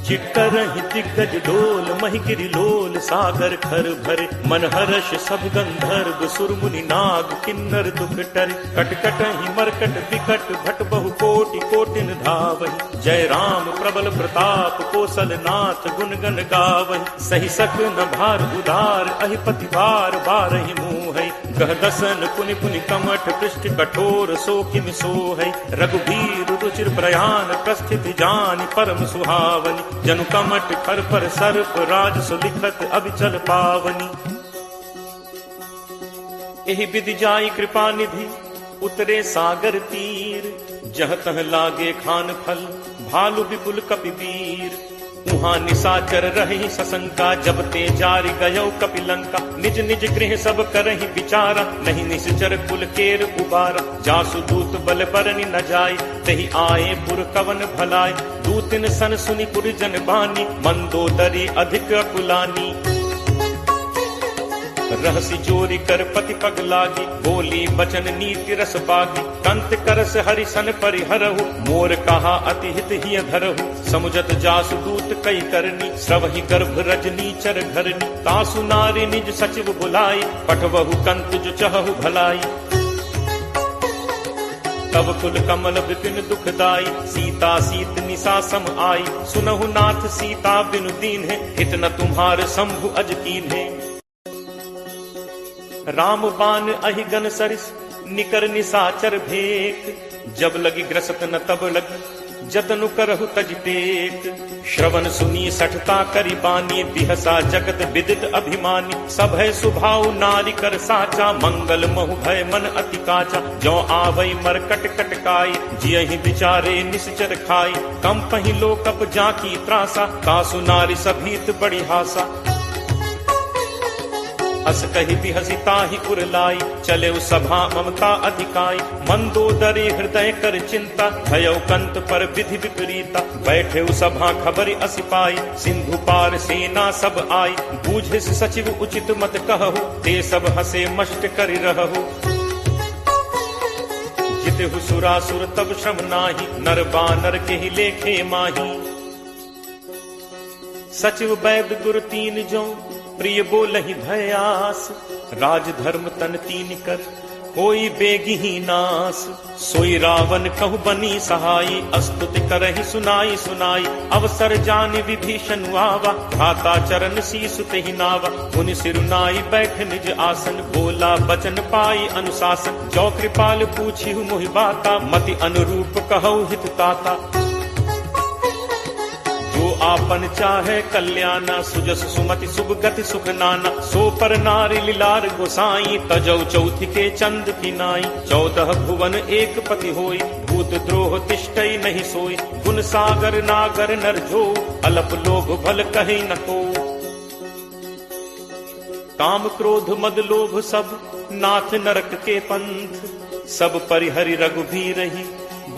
चित्करहि दिग्गज डोल, महि गिरि लोल सागर खर भरे। मन हर्ष सब गंधर्व सुर मुनि नाग किन्नर दुख टरे। कटकटहि मरकट विकट भट बहु कोटि कोटिन धावहि। जय राम प्रबल प्रताप कौशल नाथ गुण गण गावहि। सही सक न भार उदार, अहिपति बार बारहि मुँहै। कह दसन पुनि पुनि कमठ पृष्ठ कठोर सो किम सोहै रघुबीर रुचिर प्रयाण प्रस्थित जानि परम सुहावनी जनु कमठ खर पर सर्प राज सुलिखत अभिचल पावनी एहि विधि जाई कृपा निधि उतरे सागर तीर जह तह लागे खान फल भालु विपुल कपिवीर उहाँ निशाचर रही सशंका जब ते जारि गयो कपिलंका निज निज गृह सब करहि विचारा नहीं निश्चर कुल केर उबारा जासु दूत बल बरनि न जाय तहि आए पुर कवन भलाय दूतिन सन सुनि पुर जन बानी मंदोदरी अधिक अकुलानी रहसी चोरी कर पति पग लागी बोली बचन नीति रस पागी कंत करस हरिसन परिहरहु मोर कहा अति हित हिय धरहु समुझत जासु दूत कई करनी श्रवहि गर्भ रजनी चर घरनी तासु नारी निज सचिव बुलाई पठवहु कंत जो चहु भलाई तब कुल कमल विपिन दुखदाई सीता सीत निशा सम आई सुनहु नाथ सीता बिनु दीन है हित न तुम्हार शंभु अज कीन है राम बान अहिगन सरिस निकर निसाचर भेक जब लगी ग्रसत न तब लगी जतनु करहु तज टेक श्रवण सुनी सठता करी बानी बिहसा जगत विदित अभिमानी सब है सुभाव नारी कर साचा मंगल महु भय मन अति काचा जो आवई मर कट कटकाई जियहि बिचारे निश्चर खाई कम पही लोकप जाकी त्रासा तासु नारी सभीत बड़ी हासा अस कही बिहसी ताहि उरलाई चले सभा ममता अधिकाई मंदोदरी हृदय कर चिंता भयो कंत पर विधि विपरीता बैठे सभा खबर असिपाई सिंधु पार सेना सब आई बूझे सचिव उचित मत कहु ते सब हसे मष्ट करि रहु जितहु सुरासुर तब श्रम नाही नर बानर के ही लेखे माही सचिव वैद गुरु तीन जो प्रिय बोलहि भयास राज धर्म तन तीन कर कोई बेगी ही नास सोई रावण कहु बनी सहाई अस्तुति करहि सुनाई सुनाई अवसर जान विभीषण आवा भ्राता चरण शीस तेहि नावा मुनि सिरुनाई बैठ निज आसन बोला बचन पाई अनुशासन जो कृपाल पूछी मोहि बाता मति अनुरूप कहु हित ताता जो आपन चाहे कल्याणा सुजस सुमति शुभ गति सुख नाना सो पर नारी लीलार गोसाई तजौ चौथि के चंद की नाई 14 भुवन एक पति होई भूत द्रोह तिष्ठई नहीं सोई गुण सागर नागर नर जो अलप लोभ भल कहीं न को काम क्रोध मद लोभ सब नाथ नरक के पंथ सब परिहरि रघुबीर ही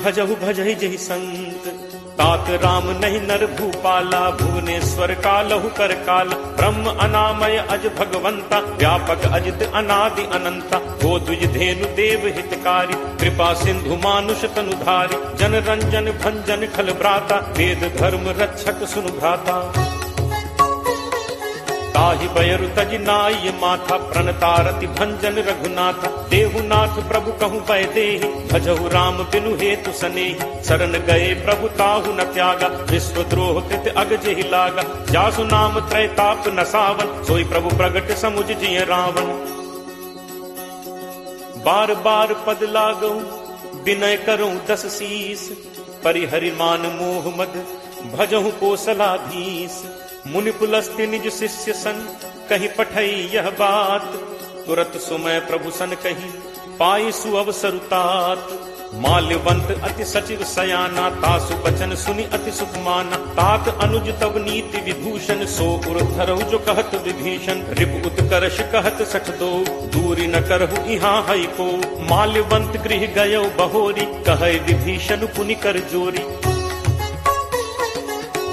भजहु भजहि जहि संत तात राम नहीं नर भूपाला भुवनेश्वर कालहु कर काल ब्रह्म अनामय अज भगवंता व्यापक अजित अनादि अनंता गो द्विज धेनु देव हितकारी कृपा सिंधु मानुष तनुधारी जन रंजन भंजन खल भ्राता वेद धर्म रक्षक सुनु भ्राता ताहि बयरु तज नाय माथा प्रणतारति भंजन रघुनाथ देहुनाथ प्रभु कहु पै देहि भजहु राम बिनु हेतु सनेहि शरण गए प्रभु ताहु न त्यागा विश्वद्रोह कृत अग जेहि लागा जासु नाम त्रैताप न सावन सोई प्रभु प्रगट समुझ जिय रावण बार बार पद लागऊ विनय करऊं 10 शीस परिहरि मान मोह मद भजहु कोसलाधीश मुनि पुलस्त्य निज शिष्य सन कहीं पठई यह बात तुरत सुमय प्रभु सन कही पाई सुअवसरुतात माल्यवंत अति सचिव सयाना तासु बचन सुनि अति सुख माना तात अनुज तब नीति विभूषण सो उर धरहु जो कहत विभीषण रिप उत्कर्ष कहत सठ दो दूरी न करहु इहाँ हई को माल्यवंत गृह गयो बहोरी कहे विभीषण पुनि कर जोरी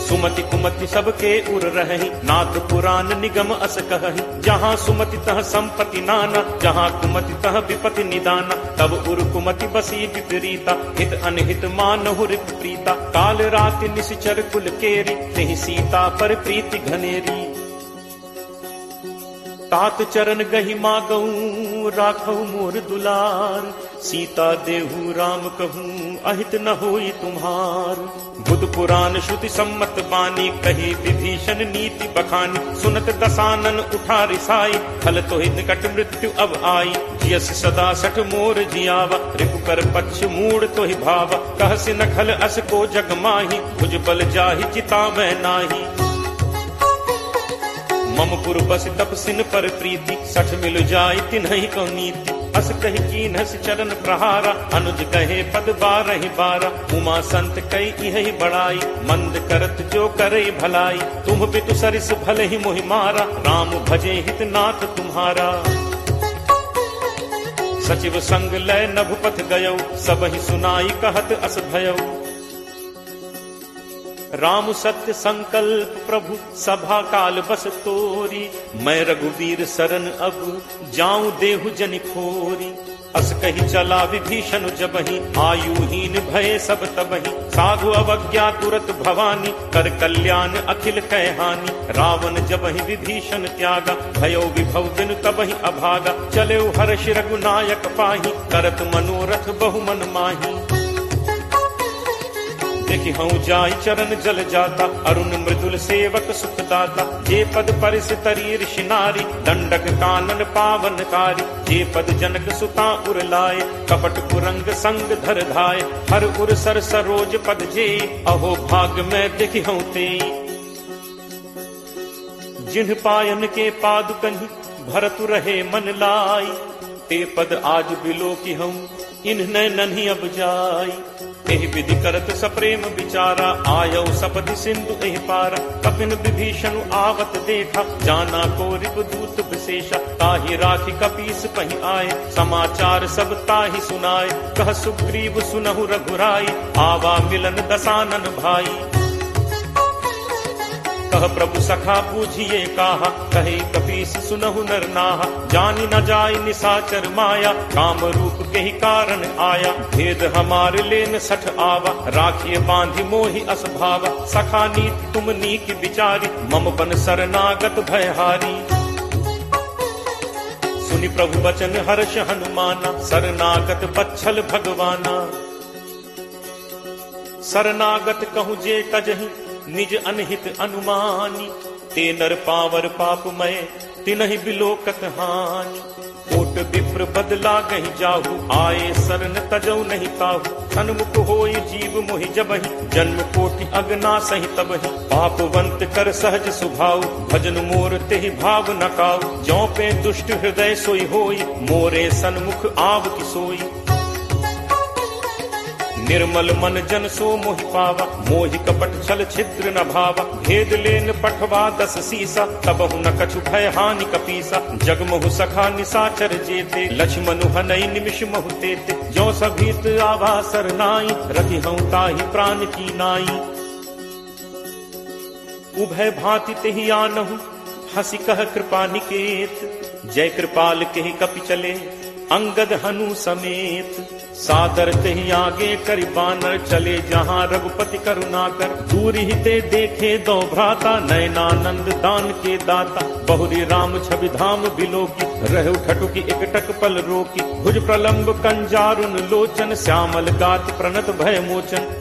सुमति कुमति सबके उर रही नाथ पुराण निगम अस कहि जहाँ सुमति तह संपत्ति नाना जहाँ कुमति तह विपति निदाना तब उर कुमति बसी विपरीता हित अनहित मानहु रिप प्रीता काल राति निशिचर कुल केरी नहीं सीता पर प्रीति घनेरी तात चरण गहि मागऊ राखऊ मोर दुलार सीता देहु राम कहूँ अहित न होई तुम्हार। बुध पुराण श्रुति सम्मत बानी कही विभीषण नीति बखानी। सुनत दसानन उठा रिसाई फल तो ही निकट मृत्यु अब आई। जियस सदा सठ मोर जियावा रिपु कर पक्ष मूड तो ही भावा। कहसि न खल अस को जग माही भुज बल जाहि चिता में नाही। मम पुर बस तपसिन पर प्रीति सठ मिल जाय तिन्हि को नीति। अस कहि कीन्हस चरण प्रहारा अनुज कहे पद बारहि बारा। उमा संत कई इहि बड़ाई मंद करत जो करे भलाई। तुम पितु सरिस भले ही मोहि मारा राम भजे हित नाथ तुम्हारा। सचिव संग लय नभपथ गयो सबहि सुनाई कहत अस भयो। राम सत्य संकल्प प्रभु सभा काल बस तोरी। मैं रघुवीर शरण अब जाऊं देहु जनि खोरी। अस कही चला विभीषण जबहि आयुहीन भय सब तबहि। साधु अवज्ञा तुरत भवानी कर कल्याण अखिल कह हानि। रावण जबहि विभीषण त्यागा भयो विभव बिनु तबहि अभागा। चले हर्ष रघुनायक पाही करत मनोरथ बहु मन माही। देखि हूँ जाय चरण जल जाता अरुण मृदुल सेवक सुखदाता। जे पद परिस तरी ऋषि नारी दंडक कानन पावनकारी। जे पद जनक सुता उर लाए कपट कुरंग संग धर धाय। हर उर सर सरोज पद जे अहो भाग में देखि हूँ ते। जिन्ह पायन के पादुकहि भरतु रहे मन लाई। ते पद आज बिलो की हूँ इन्ह नन्ही अब जाई। एहि विधि करत सप्रेम विचारा आयौ सपदि सिंधु एहि पारा। कपिन विभीषण आवत देखा जाना को रिपुदूत विशेषा। ताहि राखि कपीस पहि आए समाचार सब ताहि सुनाए। कह सुग्रीव सुनहु रघुराई आवा मिलन दसानन भाई। कह प्रभु सखा पूछिए काहा कहे कपीस सुनहु नर नाहा। जानि न जाय निसाचर माया काम रूप के ही कारण आया। भेद हमार लेन सठ आवा राखिए बांधि मोहि असभावा। सखा नीत तुम नीक विचारी मम बन शरणागत भयहारी। सुनि प्रभु वचन हर्ष हनुमाना शरणागत बच्छल भगवाना। शरणागत कहूँ जे कजहि निज अनहित अनुमानी। ते नर पावर पापमय तिनहि बिलोकत हानि। कोट विप्र बदला गहि जाहु आए शरण तजौ नहीं ताहु। सन्मुख होई जीव मोहि जबहि जन्म कोटि अगना सहि तबहि। पापवंत कर सहज सुभाव भजन मोर तेहि भाव न काऊ। ज्यों पे दुष्ट हृदय सोई होई मोरे सन्मुख आव की सोई। निर्मल मन जन सो मोहि पावा मोहि कपट छल छिद्र न भावा। भेद लेन पठवा 10 सीसा तबहु न कछु भय हानि कपीसा। जगमहु सखा निसाचर जेते लक्ष्मणु हनई निमिष महु तेते। जो सभीत आवा सरनाई रति हूँ ताहि प्राण की नाई। उभय भांति तेहि आनहु हंसी कह कृपा निकेत। जय कृपाल केहि कपि चले अंगद हनु समेत। सादर तेहि आगे करि बानर चले जहाँ रघुपति करुणाकर। दूर ही ते देखे दो भ्राता नयनानंद दान के दाता। बहुरी राम छवि धाम बिलोकी रहु ठटुकी एकटक पल रोकी। भुज प्रलंब कंजारुन लोचन श्यामल गात प्रणत भय मोचन।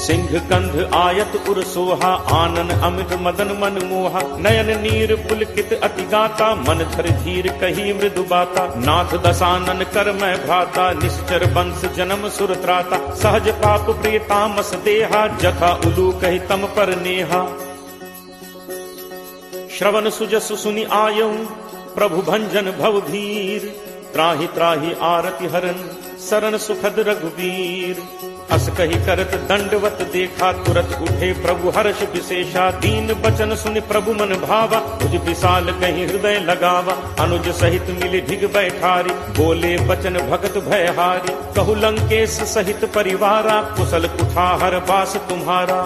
सिंह कंध आयत उर सोहा आनन अमित मदन मन मोहा। नयन नीर पुलकित अति गाता मन धर धीर कही मृदु बाता। नाथ दसानन कर मैं भ्राता निश्चर वंश जन्म सुर त्राता। सहज पाप प्रिय तामस देहा जथा उलू कही तम पर नेहा। श्रवण सुजसु सुनि आयऊ प्रभु भंजन भव भीर। त्राहि त्राहि आरति हरन शरण सुखद रघुवीर। अस कही करत दंडवत देखा तुरत उठे प्रभु हर्ष विशेषा। दीन बचन सुनि प्रभु मन भावा तुझ विशाल कहीं हृदय लगावा। अनुज सहित मिली ढिग बैठारी बोले बचन भगत भयहारी। कहु लंकेश सहित परिवारा कुशल कुठार बास तुम्हारा।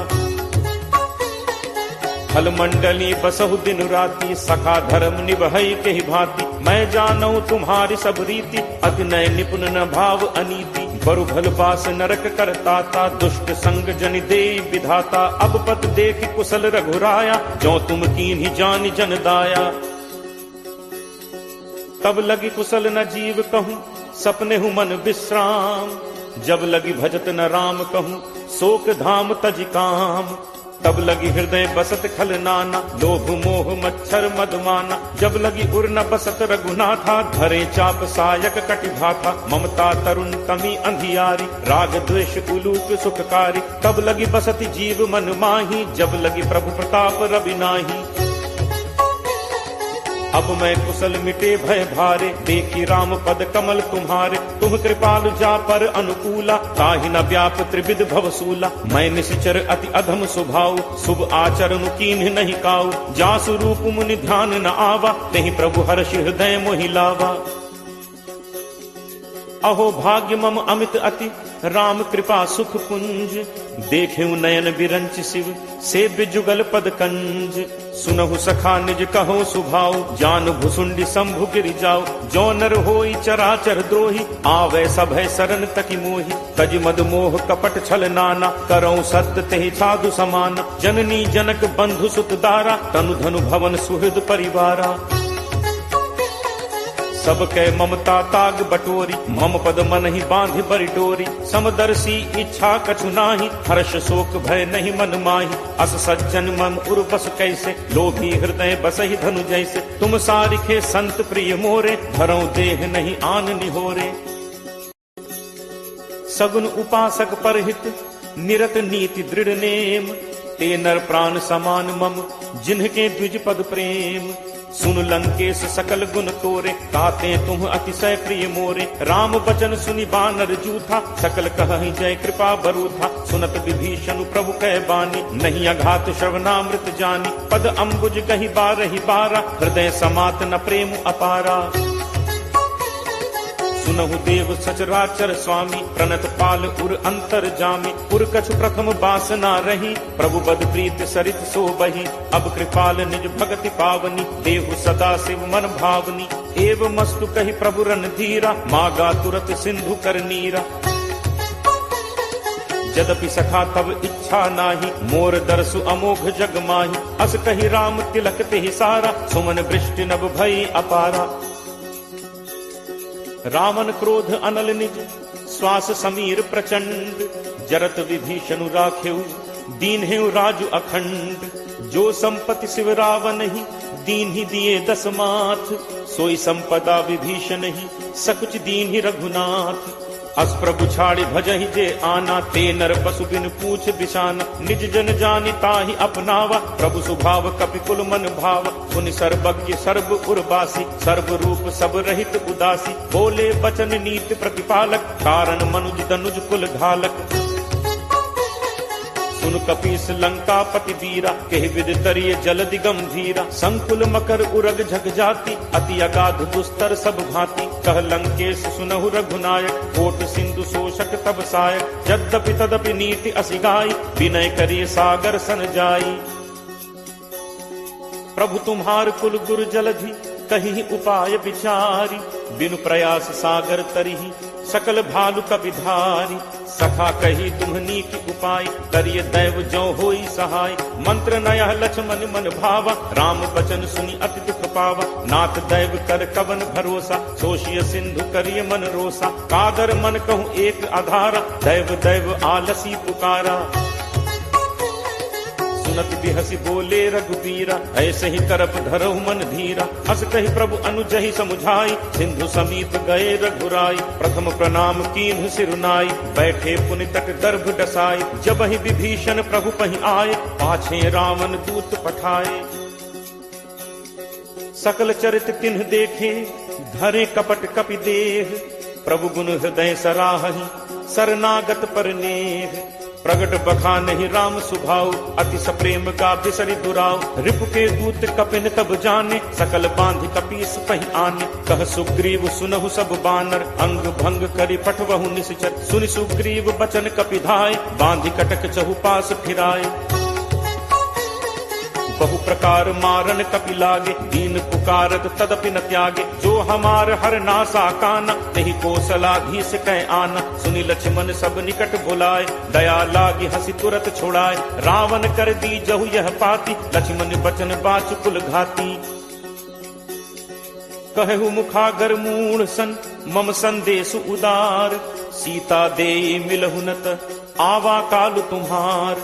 फल मंडली बसहु दिन राति सखा धर्म निभई के ही भांति। मैं जानऊ तुम्हारी सब रीति अति नय निपुण न भाव अनीति। बरु भल पास नरक करताता दुष्ट संग जनि दे विधाता। अब पत देख कुशल रघुराया जो तुम कीन्ही जानि जन दाया। तब लगी कुशल न जीव कहूँ सपने हूँ मन विश्राम। जब लगी भजत न राम कहूँ, शोक धाम तज काम। तब लगी हृदय बसत खल नाना, लोभ मोह मच्छर मदमाना। जब लगी उर न बसत रघुनाथा, धरे चाप सायक कटिभाथा। ममता तरुण कमी अंधियारी, राग द्वेष उलूक सुखकारी। तब लगी बसत जीव मन माही, जब लगी प्रभु प्रताप रवि नाही। अब मैं कुशल मिटे भय भारे, देखी राम पद कमल तुम्हारे। तुम कृपालु जा पर अनुकूला, ताहि न व्याप त्रिविध भवसूला। मैं निश्चर अति अधम स्वभाव, शुभ आचरण कीन्ह नहीं काऊ। जासु रूप मुनि ध्यान न आवा, तेहि प्रभु हर्ष हृदय मोहि लावा। अहो भाग्य मम अमित अति, राम कृपा सुख पुंज। देखेऊ नयन बिरंच शिव, सेव्य जुगल पद कंज। सुनहु सखा निज कहो सुभाव, जान भुसुंडी शंभु गिरि जाओ। जो नर होई चराचर द्रोही, आवे सभय सरन तकी मोही। तज मद मोह कपट छल नाना, करऊं सत्य तेहि साधु समाना। जननी जनक बंधु सुत दारा, तनु धनु भवन सुहृद परिवारा। सब कै ममता ताग बटोरी, मम पद मन ही बांधि बरि डोरी। समदर्शी इच्छा कछु नाही, हर्ष शोक भय नहीं मन माही। अस सज्जन मन उर बस कैसे, लोभी हृदय बसहि धनु जैसे। तुम सारिखे संत प्रिय मोरे, धरऊं देह नहीं आन निहोरे। सगुन उपासक परहित, निरत नीति दृढ़ नेम। ते नर प्राण समान मम, जिन्हके द्विज पद प्रेम। सुन लंकेश सकल गुण तोरे, कहते तुम अतिशय प्रिय मोरे। राम बचन सुनि बानर जूथा, सकल कहहि जय कृपा बरूथा। सुनत विभीषण प्रभु कह बानी, नहीं अघात श्रवणामृत जानी। पद अम्बुज कहि बारहि बारा, हृदय समात न प्रेम अपारा। सुनहु देव सचराचर स्वामी, प्रणत पाल उर अंतर जामी। उर कछु प्रथम बासना रही, प्रभु बद प्रीत सरित सो बही। अब कृपाल निज भगति पावनी, देहु सदा शिव मन भावनी। एव मस्तु कहि प्रभु रणधीरा, मागा तुरत सिंधु कर नीरा। यद्यपि सखा तब इच्छा नाही, मोर दर्शु अमोघ जग माही। अस कहि राम तिलक तेहि सारा, सुमन वृष्टि नभ भई अपारा। रावण क्रोध अनल निज, श्वास समीर प्रचंड। जरत विभीषण राखेऊ, दीन्हेऊ राजु अखंड। जो संपत्ति शिव रावण ही, दीन ही दिए दस माथ। सोई संपदा विभीषण ही, सकुच दीन ही रघुनाथ। अस प्रभु छाड़ी भजहि जे आना, ते नर पशु बिन पूछ बिशाना। निज जन जानि ताहि अपनावा, प्रभु स्वभाव कपि कुल मन भाव। सुनि सर्वज्ञ सर्व उर्वासी, सर्व रूप सब रहित उदासी। बोले बचन नीति प्रतिपालक, कारण मनुज तनुज कुल घालक। सुन कपीस लंकापति वीरा, केहि विद तरिय जलदि गंभीरा। संकुल मकर उरग झग जाति, अति अगाध दुस्तर सब भांति। कह लंकेश सुनहु रघुनायक, कोट सिंधु शोषक तब सायक। यद्यपि तदपि नीति असिगाई, विनय करिय सागर सन जाई। प्रभु तुम्हार कुल गुरु जलधि, कहि उपाय विचारी। बिनु प्रयास सागर तरिहि, सकल भालु कपिधारी। सखा कही तुम्हनी की उपाय, करिय दैव जो होई सहाय। मंत्र नयह लक्ष्मण मन भावा, राम बचन सुनि अति दुख पावा। नाथ दैव कर कवन भरोसा, सोशिय सिंधु करिय मन रोसा। कादर मन कहूँ एक आधारा, दैव दैव आलसी पुकारा। सुनत बिहसी बोले रघुबीरा, ऐसे ही करप धरहु मन धीरा। अस कहि प्रभु अनुजहि समुझाई, सिंधु समीप गए रघुराई। प्रथम प्रणाम कीन्ह सिरुनाई, बैठे पुनि तक गर्भ डसाई। जब ही विभीषण प्रभु पहि आए, पाछे रावण दूत पठाए। सकल चरित तिन्ह देखे, धरे कपट कपि देह। प्रभु गुण हृदय सराहहि, शरणागत पर नेह। प्रगट बखानहि राम सुभाव, अति सप्रेम का बिसरि दुराव। रिपु के दूत कपिन तब जाने, सकल बांधि कपीस पहि आने। कह सुग्रीव सुनहु सब बानर, अंग भंग करि पठवहु निश्चर। सुनि सुग्रीव बचन कपिधाय, बांधि कटक चहुपास फिराए। बहु प्रकार मारन कपि लागे, दीन पुकारत तदपि न त्यागे। जो हमार हर नासा काना, तेहि कौशलाधीश कह आना। सुनि लक्ष्मण सब निकट बुलाए, दया लागी हंसी तुरत छुड़ाए। रावण कर दी जहु यह पाती, लक्ष्मण बचन बाचु कुल घाती। कहु मुखागर मूढ़ सन, मम संदेश उदार, सीता देई मिलहुनत, आवा काल तुम्हार।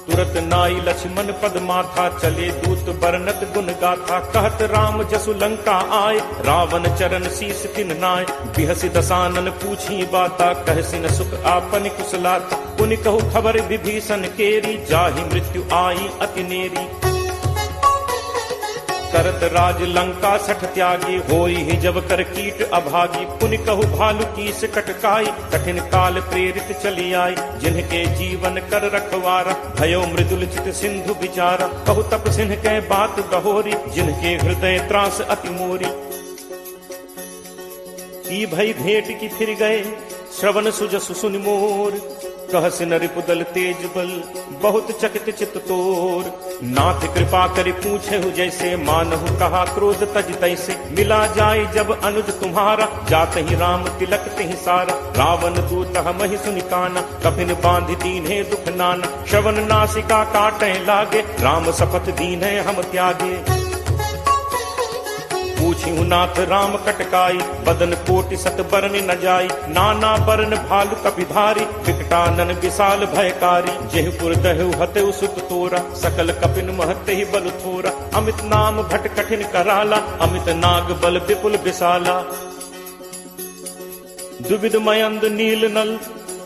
तुरत नाई लक्ष्मण पद माथा, चले दूत बरनत गुण गाथा। कहत राम जसु लंका आए, रावण चरण शीस तिन नाय। बिहसि दसानन पूछी बाता, कहसिन सुख आपन कुशलाता। पुनि कहु खबर विभीषण केरी, जाहि मृत्यु आई अति नेरी। करत राज लंका सठ त्यागी, होई ही जब कर कीट अभागी। पुनि कहु भालु कीस कटकाई, कठिन काल प्रेरित चली आई। जिनके जीवन कर रखवारा, भयो मृदुल चित सिंधु विचारा। कहु तप सिंह के बात गहोरी, जिनके हृदय त्रास अति मोरी। की भई भेंट की फिर गए, श्रवण सुजसु सुनि मोर। कहसिन रिपुदल तेज बल, बहुत चकित चित तोर। नाथ कृपा करि पूछेहु जैसे, मानहु कहा क्रोध तज तैसे। मिला जाय जब अनुज तुम्हारा, जात ही राम तिलक तिहि सारा। रावण दूत हमहि सुनि काना, कफिन बांधि दीन्हे दुख नाना। श्रवण नासिका काटे लागे, राम शपथ दीन्हे हम त्यागे। पूछिहु नाथ राम कटकाई, बदन कोटि सत बरन न जाई। नाना बरन भालु कपिधारी, विकटानन विशाल भयकारी। जेहपुर दहु हतेउ सुत तोरा, सकल कपिन महते ही बल थोरा। अमित नाम भट कठिन कराला, अमित नाग बल विपुल विशाला। दुविध मयंद नील नल,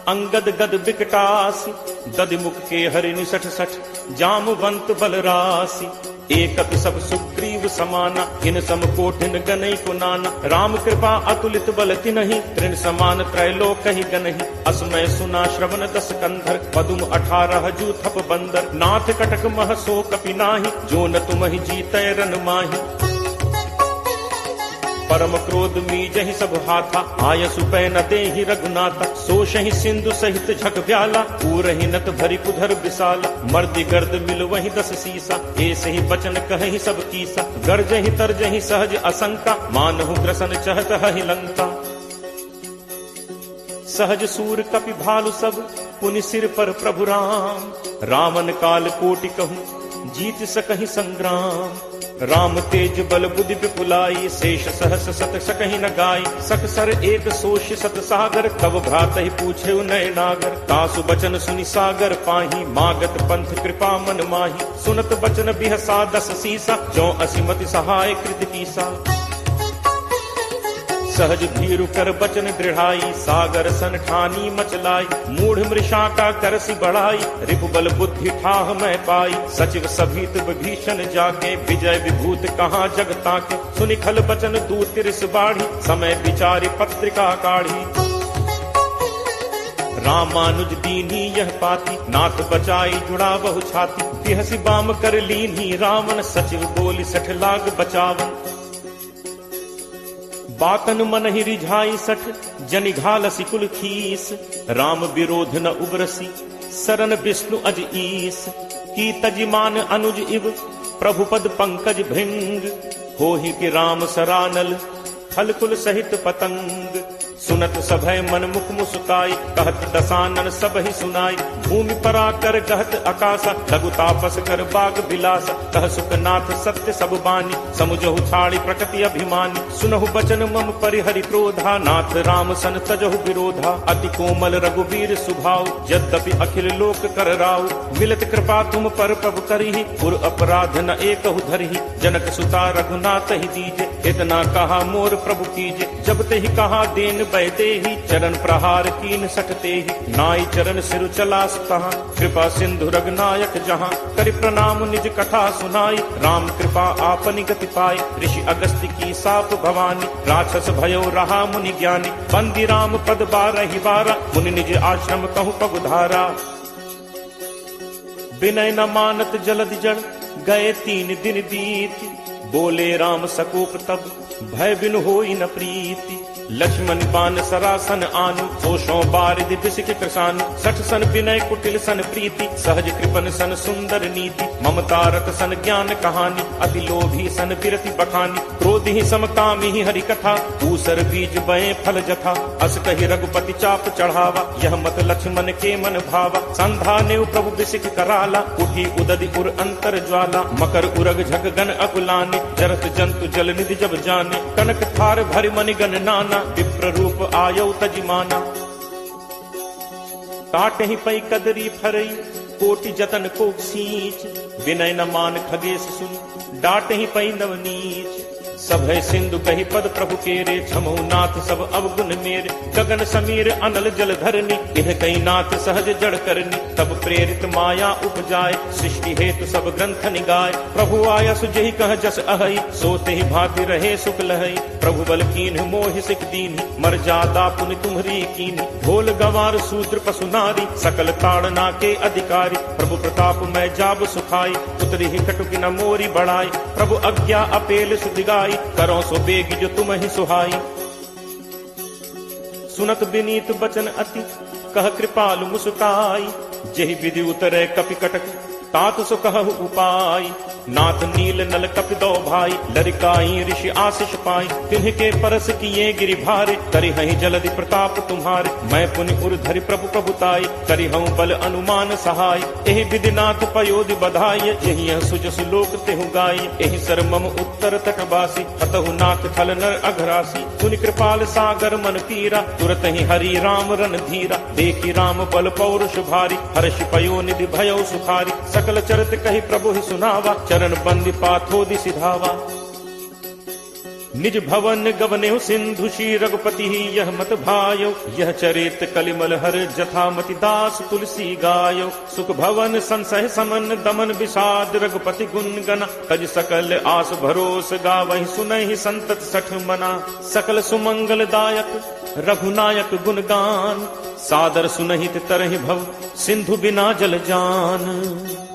अंगद गद विकटासी। दधिमुख के हरि निसठ सठ, जामवंत बलरासी। एकत सब सुग्रीव समाना, इन सम कोठिन गनई को नाना। राम कृपा अतुलित बल तिनहि, तृण समान त्रैलोक ही गनहि। असमय सुना श्रवण दस कंधर, पदुम 18 जू थप बंदर। नाथ कटक मह सो कपि नाहि, जो न तुमहि जीतै रन माहि। परम क्रोध मीजहि सब हाथा, आयसु पै न देहि रघुनाथा। सोषहि सिंधु सहित झक ब्याला, पूरहि नत भरि कुधर विशाला। मर्दि गर्द मिल वहि 10 सीसा, ऐसे ही बचन कहहि सब कीसा। गर्जहि तरजहि सहज असंका, मानहु ग्रसन चहत हहि लंका। सहज सूर कपि भालु सब, पुनि सिर पर प्रभु राम। रावण काल कोटि कहूँ, जीत सकहि संग्राम। राम तेज बल बुद्धि विपुलाई, शेष सहस सत सकहि न गाई। सकसर एक सोष सत सागर, तब भ्रात ही पूछे नय नागर। तासु बचन सुनि सागर पाही, मागत पंथ कृपा मन माही। सुनत बचन बिहसा 10 सीसा, जो असिमति सहाय कृत कीसा। सहज भीरु कर बचन दृढ़ाई, सागर सन ठानी मचलाई। मूढ़ मृषा का करसी बढ़ाई, रिपुबल बुद्धि ठाह मैं पाई। सचिव सभीत विभीषण जाके, विजय विभूत कहाँ जग ताके। सुनि खल बचन दूत तिरस बाढ़ी, समय विचारी पत्रिका काढ़ी। रामानुज दीनी यह पाती, नाथ बचाई जुड़ा बहु छाती। बिहसी बाम कर लीन्ही रावण, सचिव बोली 60 लाग बचावन। बातन मन ही रिझाई 60, जनि घालसी कुल खीस। राम विरोध न उग्रसी, सरन विष्णु अज ईस। की तजिमान अनुज इव, प्रभुपद पंकज भृंग। होहि कि राम सरानल, फल कुल सहित पतंग। सुनत सभय मन मुख मुस्काई, कहत दसानन सब ही सुनाई। भूमि पराकर कहत आकाशा, लघु तापस कर बाग बिलासा। कह सुखनाथ सत्य सब बानी, समुझहु छाड़ी प्रकृति अभिमानी। सुनहु बचन मम परिहरि क्रोधा, नाथ राम सन तजहु विरोधा। अति कोमल रघुवीर सुभाव, यद्यपि अखिल लोक कर राव। मिलत कृपा तुम पर प्रभु करिहि, पुर अपराध न एकहु धरिहि। जनक सुता रघुनाथ ही दीजे, इतना कहा मोर प्रभु कीजे। जब ते ही कहा देन बैते ही, चरण प्रहार कीन सकते ही। नाई चरण सिर चला तहाँ, कृपा सिंधु रघुनायक जहाँ। करि प्रणाम निज कथा सुनाई, राम कृपा आपनि गति पाई। ऋषि अगस्त्य की साप भवानी, राक्षस भयो रहा मुनि ज्ञानी। बंदी राम पद 12 बारा, मुनि निज आश्रम कहु पगुधारा। विनय न मानत जलद जड़, गए 3 दिन बीत। बोले राम सकोप तब, भय बिनु होई न प्रीति। लक्ष्मण बान सरासन आनु, सोषों बारिधि बिसिक कृषानु। 60 सन विनय कुटिल सन प्रीति, सहज कृपन सन सुंदर नीति। ममता रत सन ज्ञान कहानी, अति लोभी सन बिरति बखानी। क्रोध ही समकामी ही हरि कथा, ऊसर बीज बये फल जथा। अस कहि रघुपति चाप चढ़ावा, यह मत लक्ष्मण के मन भावा। संधा नेव प्रभु बिसिक कराला, उठी उदधि उर अंतर ज्वाला। मकर उरग झग गन अकुलाने, जरत जंतु जल निधि जब जाने। कनक खार भरि मनिगन नाना, विप्र रूप आयो तजिमाना। काटहि पै कदरी फरई, कोटि जतन को सींच, विनय न मान खगेश सुन, डांटहि पै नवनीच। सब है सिंधु कही पद प्रभु केरे, छमो नाथ सब अवगुण मेरे। गगन समीर अनल जल धरनी, इह कही नाथ सहज जड़ करनी। तब प्रेरित माया उपजाए, सृष्टि हेतु सब ग्रंथ निगाए। प्रभु आया सुजहि कह जस अहई, सोते ही भांति रहे सुख लहई। प्रभु बल कीन्ह मोहि सिख दीन्हि, मर्यादा पुनि तुम्हरी कीन्हि। ढोल गंवार शूद्र पशु नारी, सकल ताड़ना के अधिकारी। प्रभु प्रताप मैं जाब सुखाई, उतरी ही कटुकी न मोरी बढ़ाई। प्रभु आज्ञा अपेल सुदिगाई, करो सो बेग जो तुम ही सुहाई। सुनत विनीत बचन अति, कह कृपालु मुस्काई। जेहि विधि उतरे कपि कटक, तात सो कहु उपाय। नाथ नील नल कपि दो भाई, लरिकाई ऋषि आशीष पाई। तिन्ह परस किए गिरि भारे, करि हहि जलधि प्रताप तुम्हारे। मैं पुनि उर धरि प्रभु प्रभुताई, करि हूँ बल अनुमान सहाय। एहि विधि नाथ पयोधि बधाई, यही सुजसु लोक तेहु गाय। एहि सर मम उत्तर तटवासी, हतहु नाथ खल नर अघरासी। सुनि कृपाल सागर मन पीरा, तुरत ही हरि राम रन धीरा। देखी राम बल पौरुष भारी, हर्ष पयो निधि भयो सुखारी। सकल चरित कही प्रभु ही सुनावा, चरण बंदी पाथोदि सिधावा। निज भवन गवने सिंधु श्री रघुपति ही यह मत भायो। यह चरित कलिमल हर जथामति दास तुलसी गायो। सुख भवन संसह समन दमन विषाद, रघुपति गुण गना। तज सकल आस भरोस गावहि, सुनहि संतत सठ मना। सकल सुमंगल दायक रघुनायक गुणगान, सादर सुनहित तरहि भव, सिंधु बिना जल जान।